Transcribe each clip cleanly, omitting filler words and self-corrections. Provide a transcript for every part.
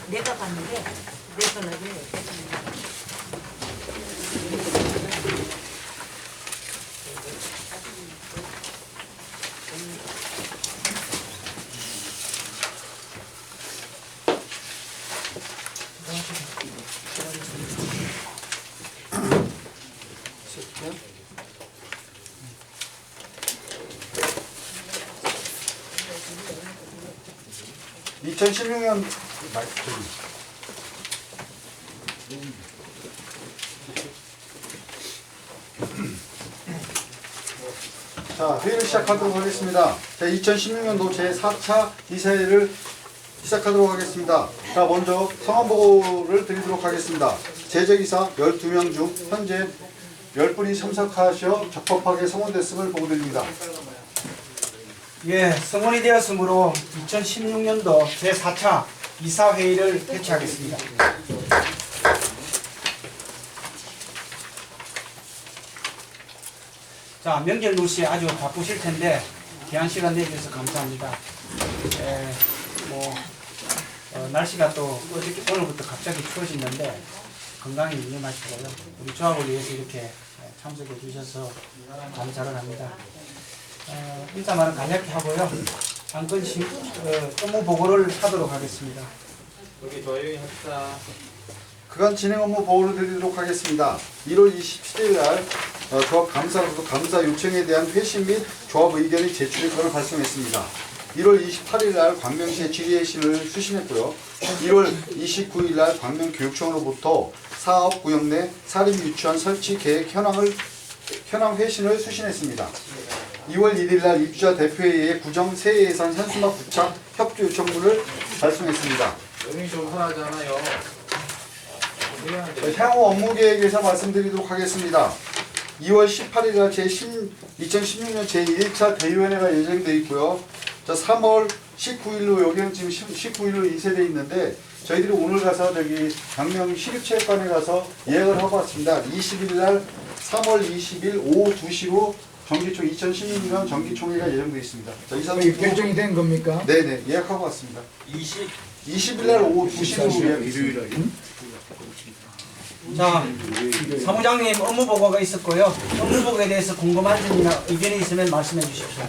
내가 봤는데 내 전화를 이 2016년 자, 회의를 시작하도록 하겠습니다. 자, 2016년도 제4차 이사회를 시작하도록 하겠습니다. 자, 먼저 성함보고를 드리도록 하겠습니다. 제적이사 12명 중 현재 10분이 참석하셔 적법하게 성원됐음을 보고드립니다. 예, 성원이 되었으므로 2016년도 제4차 이사회의를 개최하겠습니다. 자, 명절 누시 아주 바쁘실 텐데 귀한 시간 내주셔서 감사합니다. 날씨가 또 어저께 오늘부터 갑자기 추워지는데 건강히 유념하시고요. 우리 조합을 위해서 이렇게 참석해 주셔서 감사를 합니다. 인사말은 간략히 하고요. 안건 업무 보고를 하도록 하겠습니다. 여기 조용히 합시다. 그간 진행 업무 보고를 드리도록 하겠습니다. 1월 27일 날 조합 감사로서 감사 요청에 대한 회신 및 조합 의견이 제출의 건을 발송했습니다. 1월 28일 날 광명시에 질의회신을 수신했고요. 1월 29일 날 광명교육청으로부터 사업 구역 내 사립 유치원 설치 계획 현황 회신을 수신했습니다. 2월 1일 날 입주자 대표회의에 구정 세해 예산 현수막 부착 협조 요청문을 발송했습니다. 조용히 좀 하잖아요. 향후 업무 계획에서 말씀드리도록 하겠습니다. 2월 18일 날 2016년 제1차 대의원회가 예정되어 있고요. 자, 3월 19일로 여기는 지금 19일로 이세되어 있는데 저희들이 오늘 가서 저기 광명 시립체육관에 가서 예약을 하고 왔습니다. 20일 날 3월 20일 오후 2시로 정기총 2016년 정기총회가 예정되어 있습니다. 자, 이사님 결정이 된 겁니까? 네네 예약하고 왔습니다. 20일 날 오후 2시로 예약했습니다. 자, 사무장님 업무 보고가 있었고요. 업무 보고에 대해서 궁금한 점이나 의견이 있으면 말씀해 주십시오.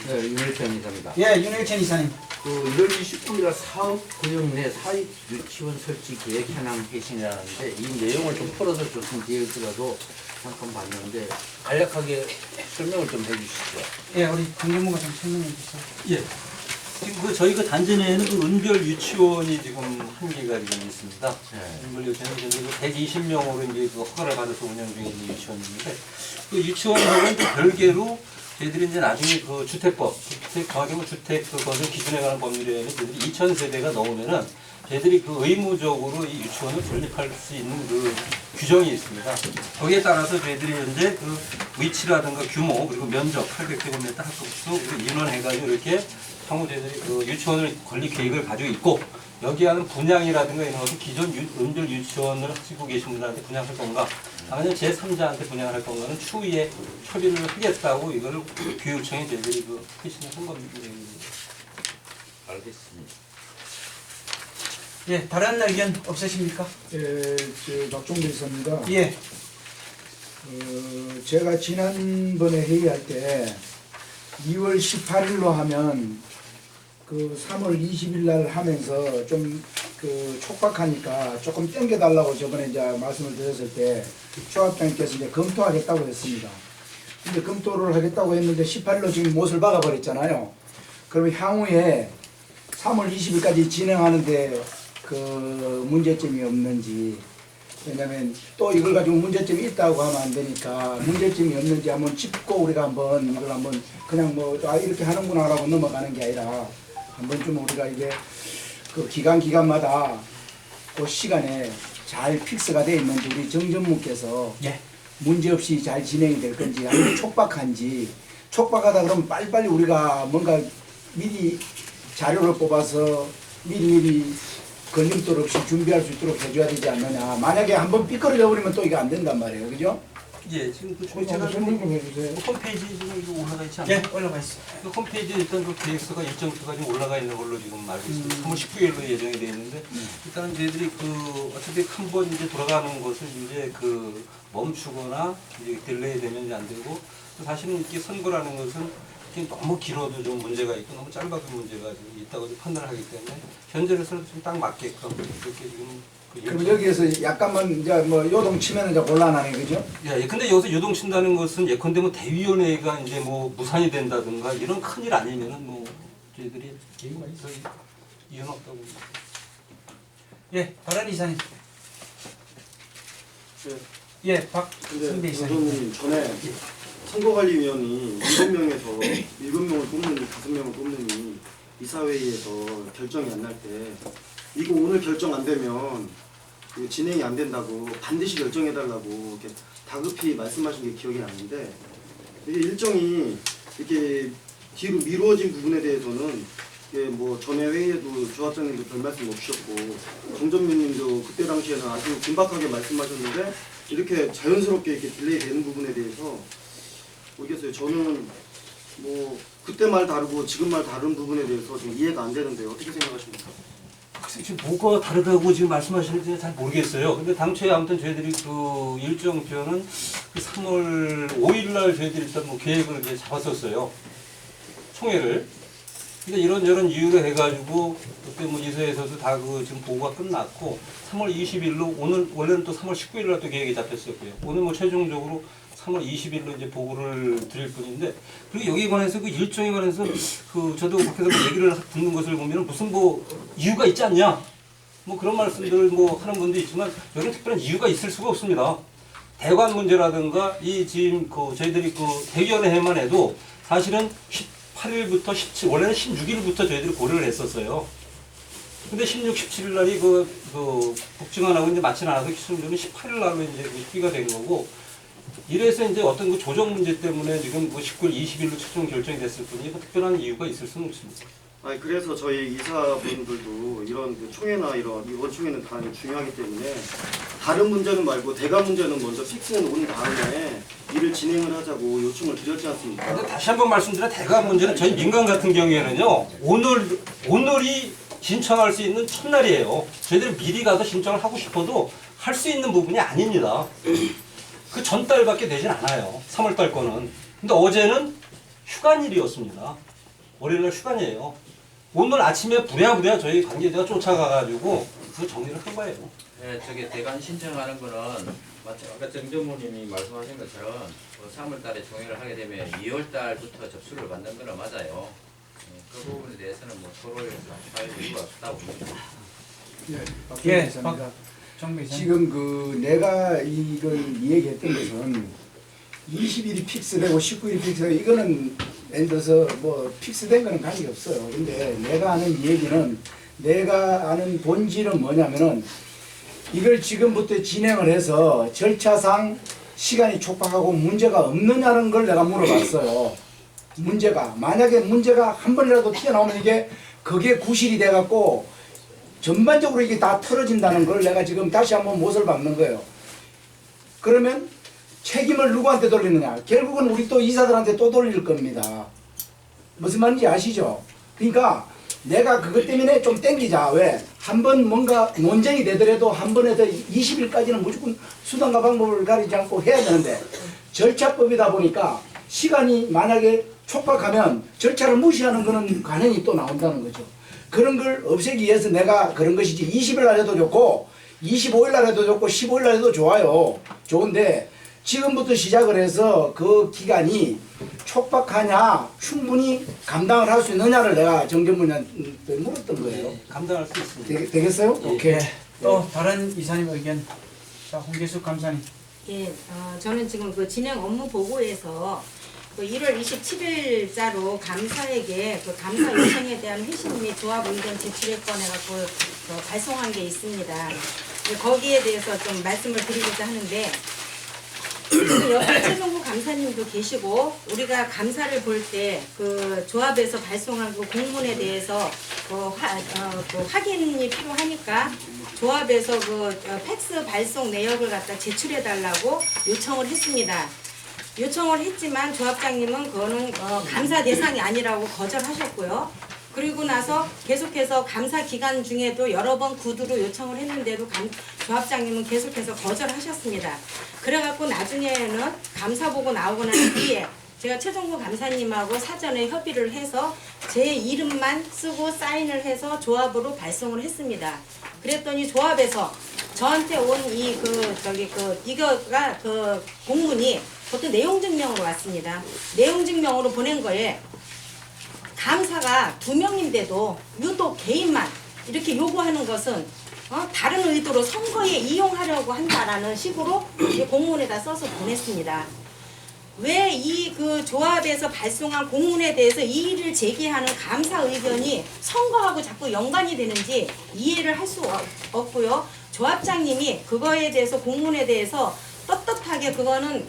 네, 윤일천 이사입니다. 예, 윤일천 이사님. 1월 29일 사업 구역 내 사립 유치원 설치 계획 현황 회신이라는데 이 내용을 좀 풀어서 줬으면 되겠더라도 잠깐 봤는데 간략하게 설명을 좀 해주시죠. 예, 우리 강경무가 좀 설명해 주세요. 예. 지금 저희 은별 유치원이 지금 한 개가 지금 있습니다. 네. 은별 유치원이 현재 120명으로 이제 허가를 받아서 운영 중에 있는 유치원인데 그 유치원하고는 또 별개로 저희들이 이제 나중에 그 주택법, 정확히 주택 건설 기준에 관한 법률에는 저희들이 2,000세대가 넘으면은 저희들이 그 의무적으로 이 유치원을 건립할 수 있는 그 규정이 있습니다. 거기에 따라서 저희들이 현재 그 위치라든가 규모 그리고 면적 800제곱미터 학급수 그리고 인원 해가지고 이렇게 향후 저희들이 그 유치원을 건립 계획을 가지고 있고 여기 하는 분양이라든가 이런 것은 기존 은별 유치원을 하시고 계신 분들한테 분양할 건가 아니면 제3자한테 분양할 건가는 추후에 협의를 하겠다고 이거를 교육청에 저희들이 그 회신을 한 겁니다. 알겠습니다. 예, 다른 의견 없으십니까? 박종대 이사입니다. 예. 제가 지난번에 회의할 때 2월 18일로 하면 그 3월 20일 날 하면서 좀 그 촉박하니까 조금 땡겨달라고 저번에 이제 말씀을 드렸을 때 조합장님께서 이제 검토하겠다고 했습니다. 근데 검토를 하겠다고 했는데 18일로 지금 못을 박아버렸잖아요. 그러면 향후에 3월 20일까지 진행하는데 그 문제점이 없는지, 왜냐면 또 이걸 가지고 문제점이 있다고 하면 안 되니까 문제점이 없는지 한번 짚고 우리가 한번 이걸 한번 그냥 뭐 이렇게 하는구나라고 넘어가는 게 아니라 한번 좀 우리가 이게 그 기간마다 그 시간에 잘 픽스가 되어 있는지 우리 정 전무께서 예. 문제없이 잘 진행이 될 건지 아니면 촉박한지, 촉박하다 그러면 빨리빨리 우리가 뭔가 미리 자료를 뽑아서 미리 걸림돌 없이 준비할 수 있도록 해줘야 되지 않느냐. 만약에 한번 삐끄러져 버리면 또 이게 안 된단 말이에요. 그죠? 예, 지금 그 그럼 제가 한번 설명 좀 해주세요. 홈페이지 지금 이거 올라가 있지 예, 않나요? 올라가 있어요. 그 홈페이지에 일단 그 계획서가 일정표가 지금 올라가 있는 걸로 지금 알고 있습니다. 3월 19일로 예정이 되어 있는데 일단은 저희들이 그 어차피 한 번 이제 돌아가는 것을 이제 그 멈추거나 이제 딜레이 되면 이제 안 되고 사실은 이렇게 선거라는 것은 이렇게 너무 길어도 좀 문제가 있고 너무 짧아도 문제가 좀 있다고 좀 판단을 하기 때문에 현재로서는 좀 딱 맞게끔 그렇게 지금 그 그럼 여기에서 약간만 이제 뭐 요동치면 이제 곤란하네, 그죠? 예, 근데 여기서 요동친다는 것은 예컨대 뭐 대위원회가 이제 뭐 무산이 된다든가 이런 큰일 아니면은 뭐 저희들이 저희 이유는 없다고 봅니다. 예, 다른 이사님. 예, 박선배 이사님. 선생님 전에 선거관리위원이 7명에서 7명을 뽑느니 5명을 뽑느니 이사회의에서 결정이 안 날 때 이거 오늘 결정 안 되면 그 진행이 안 된다고 반드시 결정해달라고 이렇게 다급히 말씀하신 게 기억이 나는데 이게 일정이 이렇게 뒤로 미루어진 부분에 대해서는 이게 뭐 전에 회의에도 조합장님도 별 말씀 없으셨고 정전민님도 그때 당시에는 아주 긴박하게 말씀하셨는데 이렇게 자연스럽게 이렇게 딜레이 되는 부분에 대해서 모르겠어요. 저는 뭐 그때 말 다르고 지금 말 다른 부분에 대해서 좀 이해가 안 되는데 어떻게 생각하십니까? 글쎄 지금 뭐가 다르다고 지금 말씀하시는지 잘 모르겠어요. 근데 당초에 아무튼 저희들이 그 일정표는 그 3월 5일 날 저희들이 일단 뭐 계획을 이제 잡았었어요. 총회를. 근데 이런저런 이유로 해가지고 그때 뭐 이사에서도 다 그 지금 보고가 끝났고 3월 20일로 오늘 원래는 또 3월 19일 날 또 계획이 잡혔었고요. 오늘 뭐 최종적으로 3월 20일로 이제 보고를 드릴 뿐인데 그리고 여기에 관해서 그 일정에 관해서 그 저도 밖에서 뭐 얘기를 듣는 것을 보면 무슨 뭐 이유가 있지 않냐 뭐 그런 말씀들을 뭐 하는 분도 있지만 여기는 특별한 이유가 있을 수가 없습니다. 대관 문제라든가 이 지금 그 저희들이 그 대위원회만 해도 사실은 18일부터 17 원래는 16일부터 저희들이 고려를 했었어요. 근데 16, 17일 날이 그 복증안하고 이제 맞지는 않아서 기술적으로 18일 날로 이제 협의가 된 거고 이래서 이제 어떤 그 조정 문제 때문에 지금 뭐 19일, 20일로 최종 결정이 됐을 뿐이지 뭐 특별한 이유가 있을 수는 없습니다. 아니 그래서 저희 이사분들도 이런 그 총회나 이번 총회는 당연히 중요하기 때문에 다른 문제는 말고 대가 문제는 먼저 픽스해 놓은 다음에 일을 진행을 하자고 요청을 드렸지 않습니까? 근데 다시 한번 말씀드려 대가 문제는 저희 민간 같은 경우에는요 오늘이 신청할 수 있는 첫날이에요. 저희들이 미리 가서 신청을 하고 싶어도 할 수 있는 부분이 아닙니다. 그 전달밖에 되진 않아요. 3월달 거는. 근데 어제는 휴관일이었습니다. 월요일날 휴관이에요. 오늘 아침에 부랴부랴 저희 관계자가 쫓아가가지고 그 정리를 한 거예요. 네, 저기 대관 신청하는 거는 마치 아까 정전무님이 말씀하신 것처럼 3월달에 종회를 하게 되면 2월달부터 접수를 받는 거는 맞아요. 그 부분에 대해서는 뭐 서로의 할 이유가 없다고 봅니다. 예, 박정배 이사님. 지금 그 내가 이걸 이야기했던 것은 20일이 픽스되고 19일이 픽스되고 이거는 예를 들어서 뭐 픽스된 거는 관계 없어요. 근데 내가 하는 얘기는 내가 아는 본질은 뭐냐면은 이걸 지금부터 진행을 해서 절차상 시간이 촉박하고 문제가 없느냐는 걸 내가 물어봤어요. 만약에 문제가 한 번이라도 튀어나오면 이게 그게 구실이 돼갖고 전반적으로 이게 다 틀어진다는 걸 내가 지금 다시 한번 못을 박는 거예요. 그러면 책임을 누구한테 돌리느냐? 결국은 우리 또 이사들한테 또 돌릴 겁니다. 무슨 말인지 아시죠? 그러니까 내가 그것 때문에 좀 땡기자. 왜? 한번 뭔가 논쟁이 되더라도 한 번에 더 20일까지는 무조건 수단과 방법을 가리지 않고 해야 되는데 절차법이다 보니까 시간이 만약에 촉박하면 절차를 무시하는 거는 관행이 또 나온다는 거죠. 그런 걸 없애기 위해서 내가 그런 것이지 20일 날 해도 좋고 25일 날 해도 좋고 15일 날 해도 좋아요. 좋은데 지금부터 시작을 해서 그 기간이 촉박하냐 충분히 감당을 할 수 있느냐를 내가 정전문한테 물었던 거예요. 네, 감당할 수 있습니다. 되겠어요? 예. 오케이. 또 다른 이사님 의견. 자, 홍계숙 감사님. 예, 저는 지금 그 진행 업무 보고에서 그 1월 27일자로 감사에게 그 감사 요청에 대한 회신 및 조합 의견 제출에 관해갖고 발송한 게 있습니다. 거기에 대해서 좀 말씀을 드리고자 하는데 지금 옆에 최종구 감사님 이사님도 계시고 우리가 감사를 볼 때 그 조합에서 발송한 그 공문에 대해서 그 확인이 필요하니까 조합에서 그 팩스 발송 내역을 갖다 제출해 달라고 요청을 했습니다. 요청을 했지만 조합장님은 그거는 감사 대상이 아니라고 거절하셨고요. 그리고 나서 계속해서 감사 기간 중에도 여러 번 구두로 요청을 했는데도 조합장님은 계속해서 거절하셨습니다. 그래갖고 나중에는 감사 보고 나오고 난 뒤에 제가 최종구 감사님하고 사전에 협의를 해서 제 이름만 쓰고 사인을 해서 조합으로 발송을 했습니다. 그랬더니 조합에서 저한테 온 이거가 그 공문이 보통 내용 증명으로 왔습니다. 내용 증명으로 보낸 거에 감사가 2명인데도 유독 개인만 이렇게 요구하는 것은 다른 의도로 선거에 이용하려고 한다라는 식으로 이 공문에다 써서 보냈습니다. 왜 이 그 조합에서 발송한 공문에 대해서 이의를 제기하는 감사 의견이 선거하고 자꾸 연관이 되는지 이해를 할 수 없고요. 조합장님이 그거에 대해서 공문에 대해서 떳떳하게 그거는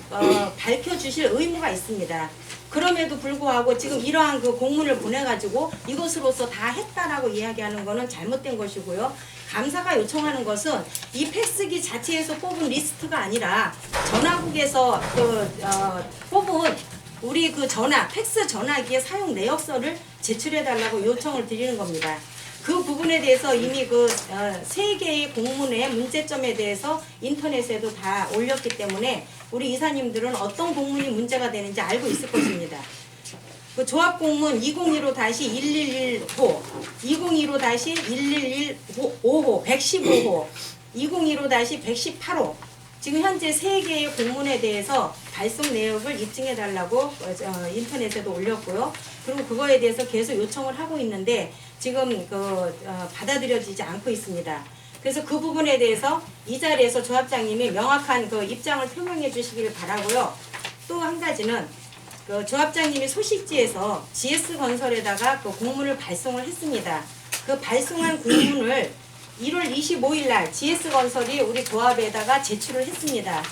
밝혀주실 의무가 있습니다. 그럼에도 불구하고 지금 이러한 그 공문을 보내가지고 이것으로서 다 했다라고 이야기하는 것은 잘못된 것이고요. 감사가 요청하는 것은 이 팩스기 자체에서 뽑은 리스트가 아니라 전화국에서 뽑은 우리 그 팩스 전화기의 사용 내역서를 제출해달라고 요청을 드리는 겁니다. 그 부분에 대해서 이미 그 3개의 공문의 문제점에 대해서 인터넷에도 다 올렸기 때문에 우리 이사님들은 어떤 공문이 문제가 되는지 알고 있을 것입니다. 그 조합 공문 2015-1115, 2015-1115, 115호, 2015-118호 지금 현재 3개의 공문에 대해서 발송 내역을 입증해 달라고 인터넷에도 올렸고요. 그리고 그거에 대해서 계속 요청을 하고 있는데 지금 받아들여지지 않고 있습니다. 그래서 그 부분에 대해서 이 자리에서 조합장님이 명확한 그 입장을 표명해 주시기를 바라고요. 또 한 가지는 그 조합장님이 소식지에서 GS건설에다가 그 공문을 발송을 했습니다. 그 발송한 공문을 1월 25일 날 GS건설이 우리 조합에다가 제출을 했습니다.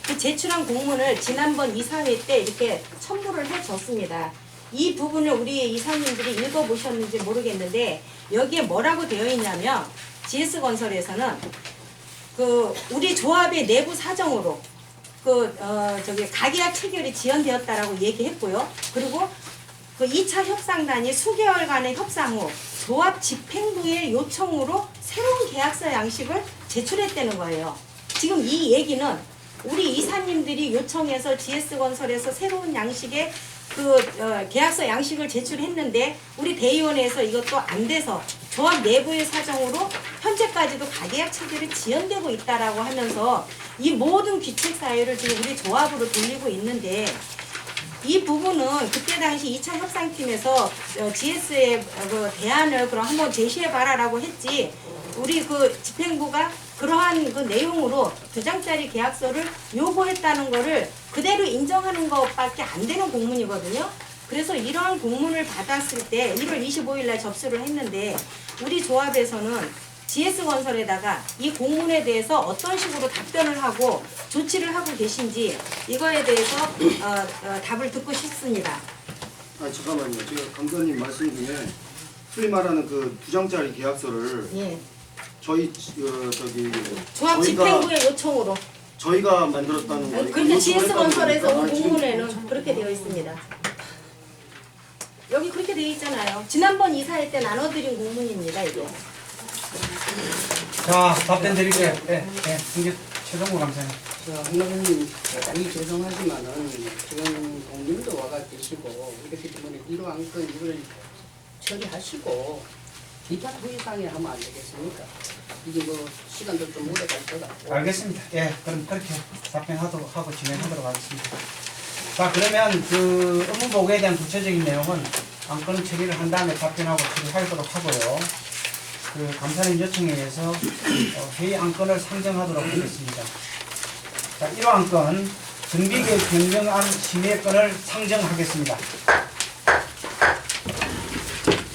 그 제출한 공문을 지난번 이사회 때 이렇게 첨부를 해줬습니다. 이 부분을 우리 이사님들이 읽어보셨는지 모르겠는데 여기에 뭐라고 되어 있냐면 GS건설에서는 그 우리 조합의 내부 사정으로 가계약 체결이 지연되었다라고 얘기했고요. 그리고 그 2차 협상단이 수개월간의 협상 후 조합 집행부의 요청으로 새로운 계약서 양식을 제출했다는 거예요. 지금 이 얘기는 우리 이사님들이 요청해서 GS건설에서 새로운 양식의 계약서 양식을 제출했는데 우리 대의원에서 이것도 안 돼서 조합 내부의 사정으로 현재까지도 가계약 체결이 지연되고 있다라고 하면서 이 모든 귀책 사유를 지금 우리 조합으로 돌리고 있는데 이 부분은 그때 당시 2차 협상팀에서 GS의 대안을 그럼 한번 제시해봐라라고 했지 우리 그 집행부가 그러한 그 내용으로 2장짜리 계약서를 요구했다는 거를 그대로 인정하는 것밖에 안 되는 공문이거든요. 그래서 이러한 공문을 받았을 때 1월 25일 날 접수를 했는데 우리 조합에서는 GS건설에다가 이 공문에 대해서 어떤 식으로 답변을 하고 조치를 하고 계신지 이거에 대해서 답을 듣고 싶습니다. 잠깐만요. 제가 감독님 말씀 중에 소위 말하는 그 2장짜리 계약서를 예. 저희 조합 집행부의 요청으로. 저희가 만들었다는 거예요. 그렇게 GS건설에서 온 공문에는 그렇게 되어 있습니다. 여기 그렇게 되어 있잖아요. 지난번 이사회 때 나눠드린 공문입니다. 이게. 자, 답변 드릴게요. 네, 이게 최종구 감사님. 한나님 대단히 죄송하지만은 지금 동님도 와가 계시고 이렇기 때문에 이러한 건 이걸 처리하시고 기타 토의상에 하면 안 되겠습니까? 이게 뭐 시간도 좀 오래 갈 것 같고. 알겠습니다. 예, 그럼 그렇게 답변하도록 하고 진행하도록 하겠습니다. 자, 그러면 그 업무 보고에 대한 구체적인 내용은 안건 처리를 한 다음에 답변하고 처리하도록 하고요. 그 감사님 요청에 의해서 회의 안건을 상정하도록 하겠습니다. 자, 1호 안건 정비계획 변경안 심의건을 상정하겠습니다.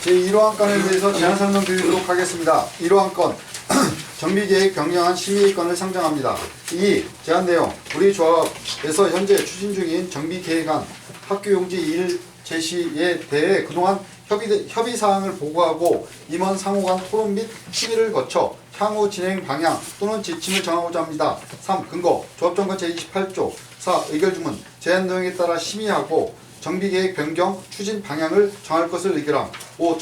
제1호 안건에 대해서 제안 설명 드리도록 하겠습니다. 1호 안건 정비계획 변경안 심의건을 상정합니다. 2. 제안 내용. 우리 조합에서 현재 추진 중인 정비계획안 학교용지 1 제시에 대해 그동안 협의사항을 보고하고 임원 상호 간 토론 및 심의를 거쳐 향후 진행 방향 또는 지침을 정하고자 합니다. 3. 근거. 조합정권 제28조. 4. 의결주문. 제안 내용에 따라 심의하고 정비계획 변경 추진 방향을 정할 것을 의결함. 5.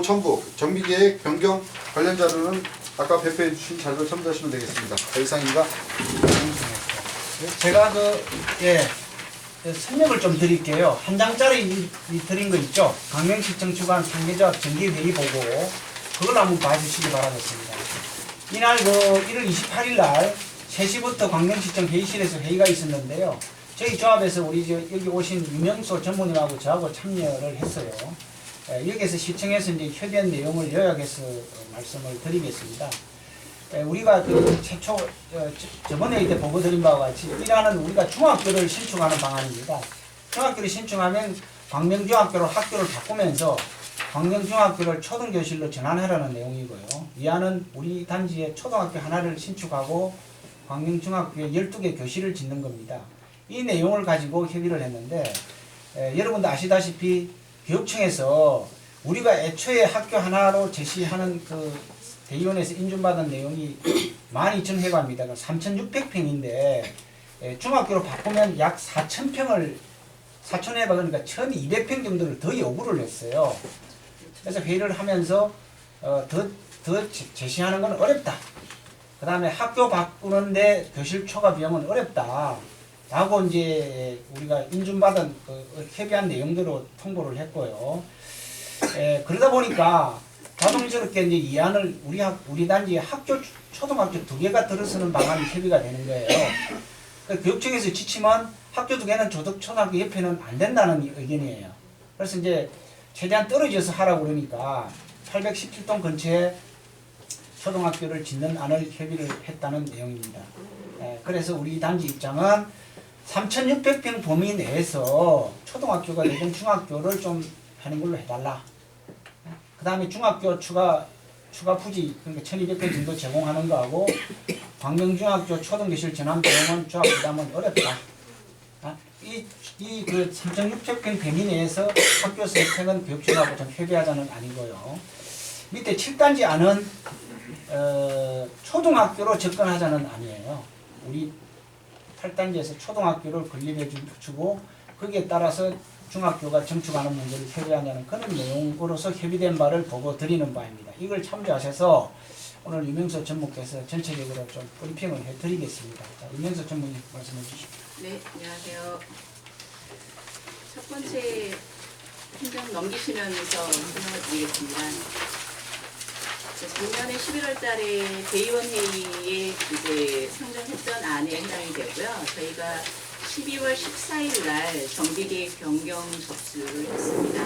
첨부. 정비계획 변경 관련 자료는 아까 배포해 주신 자료를 첨부하시면 되겠습니다. 이상입니다. 제가 설명을 좀 드릴게요. 한 장짜리 드린 거 있죠? 강명시청 주관 상계조합 정기회의 보고 그걸 한번 봐주시기 바라겠습니다. 이날 1월 28일 날 3시부터 광명시청 회의실에서 회의가 있었는데요. 저희 조합에서 우리 여기 오신 유명소 전문의하고 저하고 참여를 했어요. 여기에서 시청에서 이제 협의한 내용을 요약해서 말씀을 드리겠습니다. 우리가 최초 저번에 이제 보고 드린 바와 같이 이라는 우리가 중학교를 신축하는 방안입니다. 중학교를 신축하면 광명중학교로 학교를 바꾸면서 광명중학교를 초등교실로 전환하라는 내용이고요. 이하는 우리 단지에 초등학교 하나를 신축하고 광명중학교에 12개 교실을 짓는 겁니다. 이 내용을 가지고 협의를 했는데 여러분도 아시다시피 교육청에서 우리가 애초에 학교 하나로 제시하는 대의원에서 인준받은 내용이 12,000회관입니다. 3,600평인데 중학교로 바꾸면 약 4,000평을 4,000회관 그러니까 1,200평 정도를 더 요구를 했어요. 그래서 회의를 하면서 더 제시하는 건 어렵다. 그 다음에 학교 바꾸는데 교실 초과 비용은 어렵다. 라고 이제 우리가 인준받은 협의한 내용대로 통보를 했고요. 그러다 보니까 자동스럽게 이제 이 안을 우리 단지에 초등학교 2개가 들어서는 방안이 협의가 되는 거예요. 교육청에서 지침은 학교 2개는 초등학교 옆에는 안 된다는 의견이에요. 그래서 이제 최대한 떨어져서 하라고 그러니까 817동 근처에 초등학교를 짓는 안을 협의를 했다는 내용입니다. 그래서 우리 단지 입장은 3,600평 범위 내에서 초등학교가 되든 중학교를 좀 하는 걸로 해달라. 그 다음에 중학교 추가 부지 그러니까 1,200평 정도 제공하는 거하고 광명중학교 초등교실 전환 비용은 조합 부담은 어렵다. 이 3,600평 범위 내에서 학교 선택은 교육청하고 좀 협의하자는 아니고요. 밑에 7단지 안은 초등학교로 접근하자는 아니에요. 우리 8단지에서 초등학교를 건립해 주고 거기에 따라서 중학교가 정축하는 문제를 협의하냐는 그런 내용으로서 협의된 바를 보고 드리는 바입니다. 이걸 참조하셔서 오늘 유명서 전무께서 전체적으로 좀 브리핑을 해드리겠습니다. 자, 유명서 전무님 말씀해 주시죠. 네, 안녕하세요. 첫 번째 행정 넘기시면서 설명을 드리겠습니다. 작년에 11월 달에 대의원 회의에 이제 상정했던 안에 해당이 되고요. 저희가 12월 14일 날 정비계획 변경 접수를 했습니다.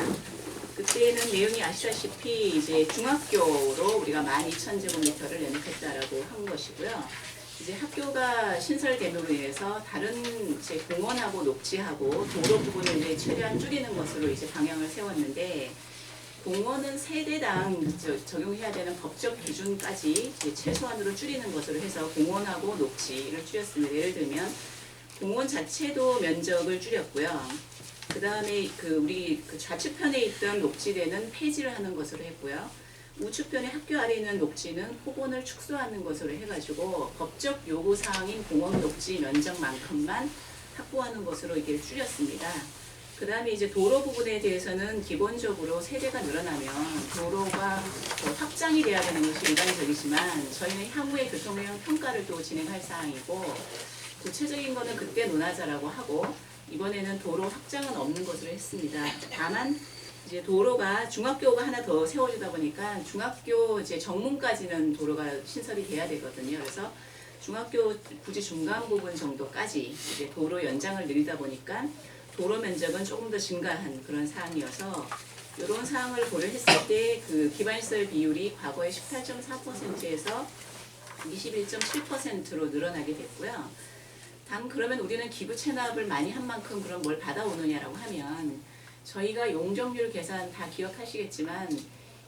그때는 내용이 아시다시피 이제 중학교로 우리가 12,000제곱미터를 연입했다라고 한 것이고요. 이제 학교가 신설됨으로 인해서 다른 이제 공원하고 녹지하고 도로 부분을 이제 최대한 줄이는 것으로 이제 방향을 세웠는데 공원은 세대당 적용해야 되는 법적 기준까지 이제 최소한으로 줄이는 것으로 해서 공원하고 녹지를 줄였습니다. 예를 들면 공원 자체도 면적을 줄였고요. 그 다음에 우리 좌측편에 있던 녹지대는 폐지를 하는 것으로 했고요. 우측편에 학교 아래에 있는 녹지는 폭원을 축소하는 것으로 해가지고 법적 요구사항인 공원 녹지 면적만큼만 확보하는 것으로 이렇게 줄였습니다. 그 다음에 이제 도로 부분에 대해서는 기본적으로 세대가 늘어나면 도로가 확장이 돼야 되는 것이 일반적이지만 저희는 향후에 교통량 평가를 또 진행할 사항이고 구체적인 거는 그때 논하자라고 하고 이번에는 도로 확장은 없는 것으로 했습니다. 다만 이제 도로가 중학교가 하나 더 세워지다 보니까 중학교 이제 정문까지는 도로가 신설이 돼야 되거든요. 그래서 중학교 굳이 중간 부분 정도까지 이제 도로 연장을 늘리다 보니까 도로 면적은 조금 더 증가한 그런 사항이어서 이런 사항을 고려했을 때 그 기반시설 비율이 과거의 18.4%에서 21.7%로 늘어나게 됐고요. 그러면 우리는 기부 체납을 많이 한 만큼 그럼 뭘 받아오느냐라고 하면 저희가 용적률 계산 다 기억하시겠지만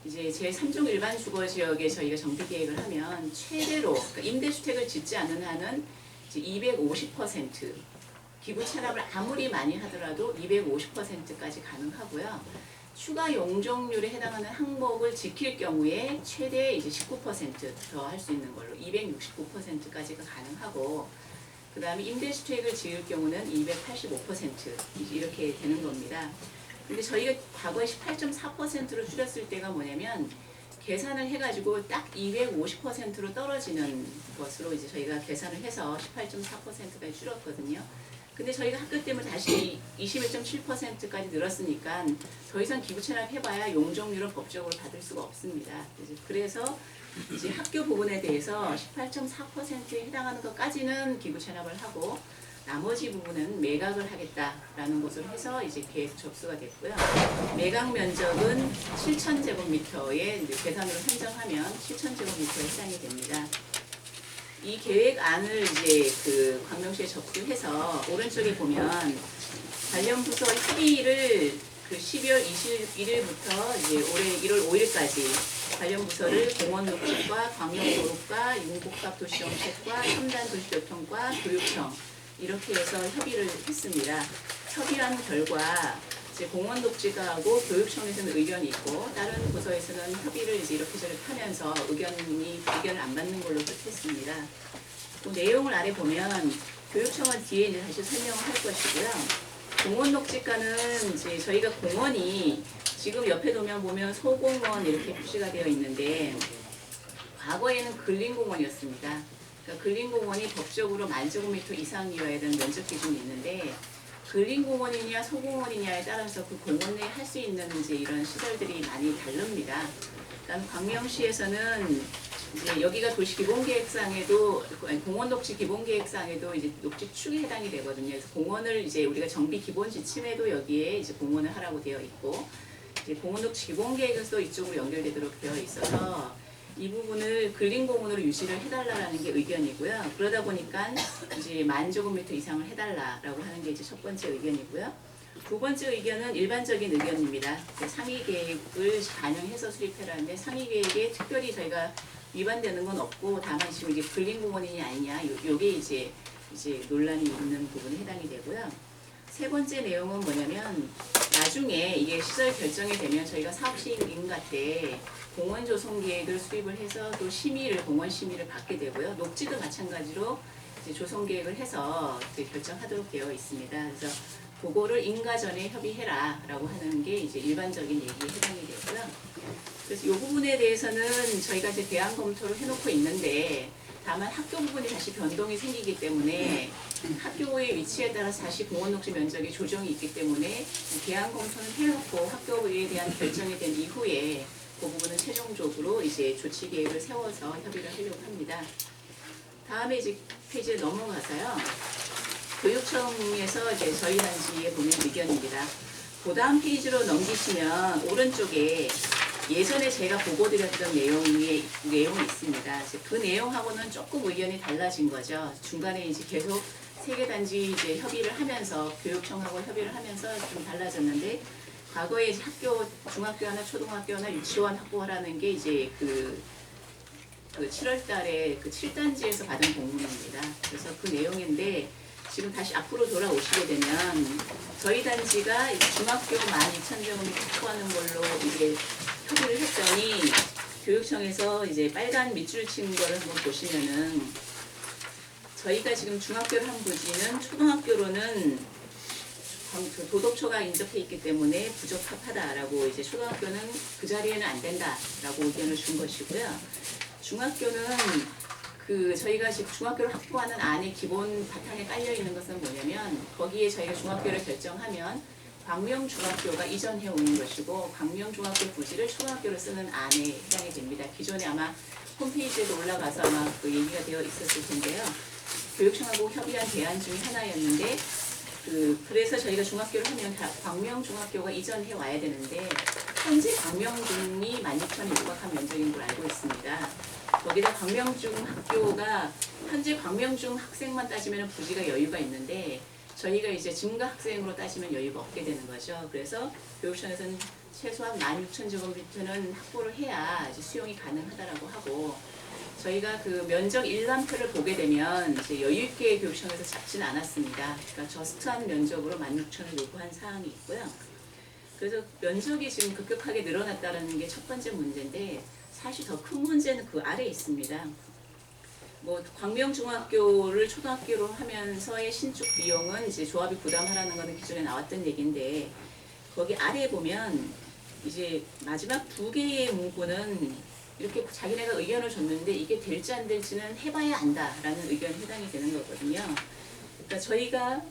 이제 제3종 일반 주거 지역에 저희가 정비 계획을 하면 최대로 그러니까 임대주택을 짓지 않는 한은 이제 250% 기부 체납을 아무리 많이 하더라도 250%까지 가능하고요. 추가 용적률에 해당하는 항목을 지킬 경우에 최대 이제 19% 더 할 수 있는 걸로 269%까지가 가능하고, 그 다음에 임대주택을 지을 경우는 285% 이렇게 되는 겁니다. 근데 저희가 과거에 18.4%로 줄였을 때가 뭐냐면 계산을 해가지고 딱 250%로 떨어지는 것으로 이제 저희가 계산을 해서 18.4%까지 줄였거든요. 근데 저희가 학교 때문에 다시 21.7%까지 늘었으니까 더 이상 기부 체납해봐야 용적률은 법적으로 받을 수가 없습니다. 그래서 이제 학교 부분에 대해서 18.4%에 해당하는 것까지는 기부 체납을 하고 나머지 부분은 매각을 하겠다라는 것을 해서 이제 계획 접수가 됐고요. 매각 면적은 7,000제곱미터에 계산으로 산정하면 7,000제곱미터에 해당이 됩니다. 이 계획안을 이제 그 광명시에 접수해서 오른쪽에 보면 관련 부서 협의를 그 12월 21일부터 이제 올해 1월 5일까지 관련 부서를 공원녹지과 광명도로과 융복합도시정책과 첨단도시교통과 교육청 이렇게 해서 협의를 했습니다. 협의한 결과 이제 공원녹지과하고 교육청에서는 의견이 있고 다른 부서에서는 협의를 이제 이렇게 저렇게 하면서 의견을 안 받는 걸로 했습니다. 그 내용을 아래 보면 교육청은 뒤에 이제 다시 설명을 할 것이고요. 공원녹지과는 이제 저희가 공원이 지금 옆에 보면 소공원 이렇게 표시가 되어 있는데 과거에는 근린공원이었습니다. 그러니까 근린공원이 법적으로 10,000제곱미터 이상이어야 되는 면적 기준이 있는데 근린공원이냐 소공원이냐에 따라서 그 공원 내에 할 수 있는 이제 이런 시설들이 많이 다릅니다. 그러니까 광명시에서는 이제 여기가 도시기본계획상에도 공원녹지 기본계획상에도 이제 녹지축에 해당이 되거든요. 그래서 공원을 이제 우리가 정비 기본 지침에도 여기에 이제 공원을 하라고 되어 있고 이제 공원녹지 기본계획에서도 이쪽으로 연결되도록 되어 있어서 이 부분을 근린공원으로 유지를 해달라는 게 의견이고요. 그러다 보니까 이제 10,000제곱미터 이상을 해달라라고 하는 게 이제 첫 번째 의견이고요. 두 번째 의견은 일반적인 의견입니다. 상위 계획을 반영해서 수립해라는데 상위 계획에 특별히 저희가 위반되는 건 없고 다만 지금 이게 근린공원이냐 아니냐 요게 이제 논란이 있는 부분에 해당이 되고요. 세 번째 내용은 뭐냐면 나중에 이게 시설 결정이 되면 저희가 사업시행인가 때 공원 조성 계획을 수립을 해서 또 공원 심의를 받게 되고요. 녹지도 마찬가지로 이제 조성 계획을 해서 이제 결정하도록 되어 있습니다. 그래서 그거를 인가 전에 협의해라라고 하는 게 이제 일반적인 얘기에 해당이 되고요. 그래서 이 부분에 대해서는 저희가 이제 대안 검토를 해놓고 있는데 다만 학교 부분이 다시 변동이 생기기 때문에 학교의 위치에 따라서 다시 공원 녹지 면적의 조정이 있기 때문에 대안 검토는 해놓고 학교에 대한 결정이 된 이후에 그 부분은 최종적으로 이제 조치 계획을 세워서 협의를 하려고 합니다. 다음에 이제 페이지에 넘어가서요. 교육청에서 이제 저희 단지에 보낸 의견입니다. 그 다음 페이지로 넘기시면 오른쪽에 예전에 제가 보고드렸던 내용이 있습니다. 그 내용하고는 조금 의견이 달라진 거죠. 중간에 이제 계속 세계단지 이제 협의를 하면서 교육청하고 협의를 하면서 좀 달라졌는데 과거에 이제 학교 중학교나 초등학교나 유치원 확보하라는 게 이제 그 7월달에 그 7단지에서 받은 공문입니다. 그래서 그 내용인데 지금 다시 앞으로 돌아오시게 되면 저희 단지가 중학교 12,000제곱미터 확보하는 걸로 이제 협의를 했더니 교육청에서 이제 빨간 밑줄 친 거를 한번 보시면은 저희가 지금 중학교를 한 부지는 초등학교로는 도덕처가 인접해 있기 때문에 부적합하다라고 이제 초등학교는 그 자리에는 안 된다라고 의견을 준 것이고요. 중학교는 저희가 지금 중학교를 확보하는 안에 기본 바탕에 깔려 있는 것은 뭐냐면 거기에 저희가 중학교를 결정하면 광명중학교가 이전해 오는 것이고 광명중학교 부지를 초등학교로 쓰는 안에 해당이 됩니다. 기존에 아마 홈페이지에도 올라가서 아마 그 얘기가 되어 있었을 텐데요. 교육청하고 협의한 대안 중에 하나였는데 그래서 저희가 중학교를 하면 광명중학교가 이전해 와야 되는데 현재 광명중이 16,000이 육박한 면적인 걸 알고 있습니다. 거기다 광명중 학교가 현재 광명중 학생만 따지면 부지가 여유가 있는데 저희가 이제 증가 학생으로 따지면 여유가 없게 되는 거죠. 그래서 교육청에서는 최소한 16,000제곱미터는 확보를 해야 이제 수용이 가능하다라고 하고, 저희가 그 면적 일람표를 보게 되면 이제 여유 있게 교육청에서 잡지는 않았습니다. 그러니까 저스트한 면적으로 16,000을 요구한 사항이 있고요. 그래서 면적이 지금 급격하게 늘어났다는 게 첫 번째 문제인데, 사실 더 큰 문제는 그 아래에 있습니다. 뭐 광명중학교를 초등학교로 하면서의 신축 비용은 이제 조합이 부담하라는 거는 기존에 나왔던 얘기인데, 거기 아래에 보면 이제 마지막 두 개의 문구는 이렇게 자기네가 의견을 줬는데 이게 될지 안 될지는 해봐야 안다라는 의견에 해당이 되는 거거든요. 그러니까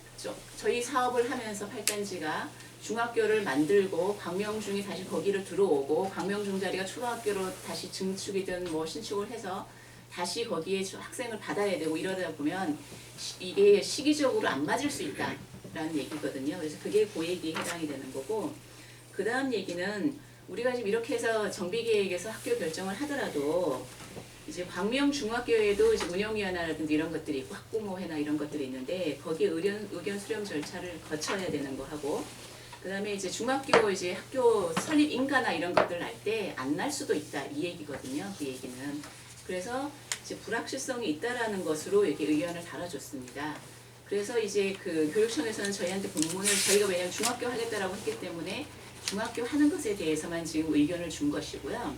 저희 사업을 하면서 8단지가 중학교를 만들고 광명중이 다시 거기를 들어오고, 광명중 자리가 초등학교로 다시 증축이든 뭐 신축을 해서 다시 거기에 학생을 받아야 되고 이러다 보면 이게 시기적으로 안 맞을 수 있다라는 얘기거든요. 그래서 그게 고액이 해당이 되는 거고, 그 다음 얘기는 우리가 지금 이렇게 해서 정비계획에서 학교 결정을 하더라도 이제 광명중학교에도 이제 운영위원회라든지 이런 것들이 있고 학부모회나 이런 것들이 있는데, 거기에 의견 수렴 절차를 거쳐야 되는 거 하고, 그 다음에 이제 중학교 이제 학교 설립 인가나 이런 것들 날 때 안 날 수도 있다 이 얘기거든요. 그 얘기는. 그래서 이제 불확실성이 있다라는 것으로 이렇게 의견을 달아줬습니다. 그래서 이제 그 교육청에서는 저희한테 공문을, 저희가 왜냐하면 중학교 하겠다라고 했기 때문에 중학교 하는 것에 대해서만 지금 의견을 준 것이고요.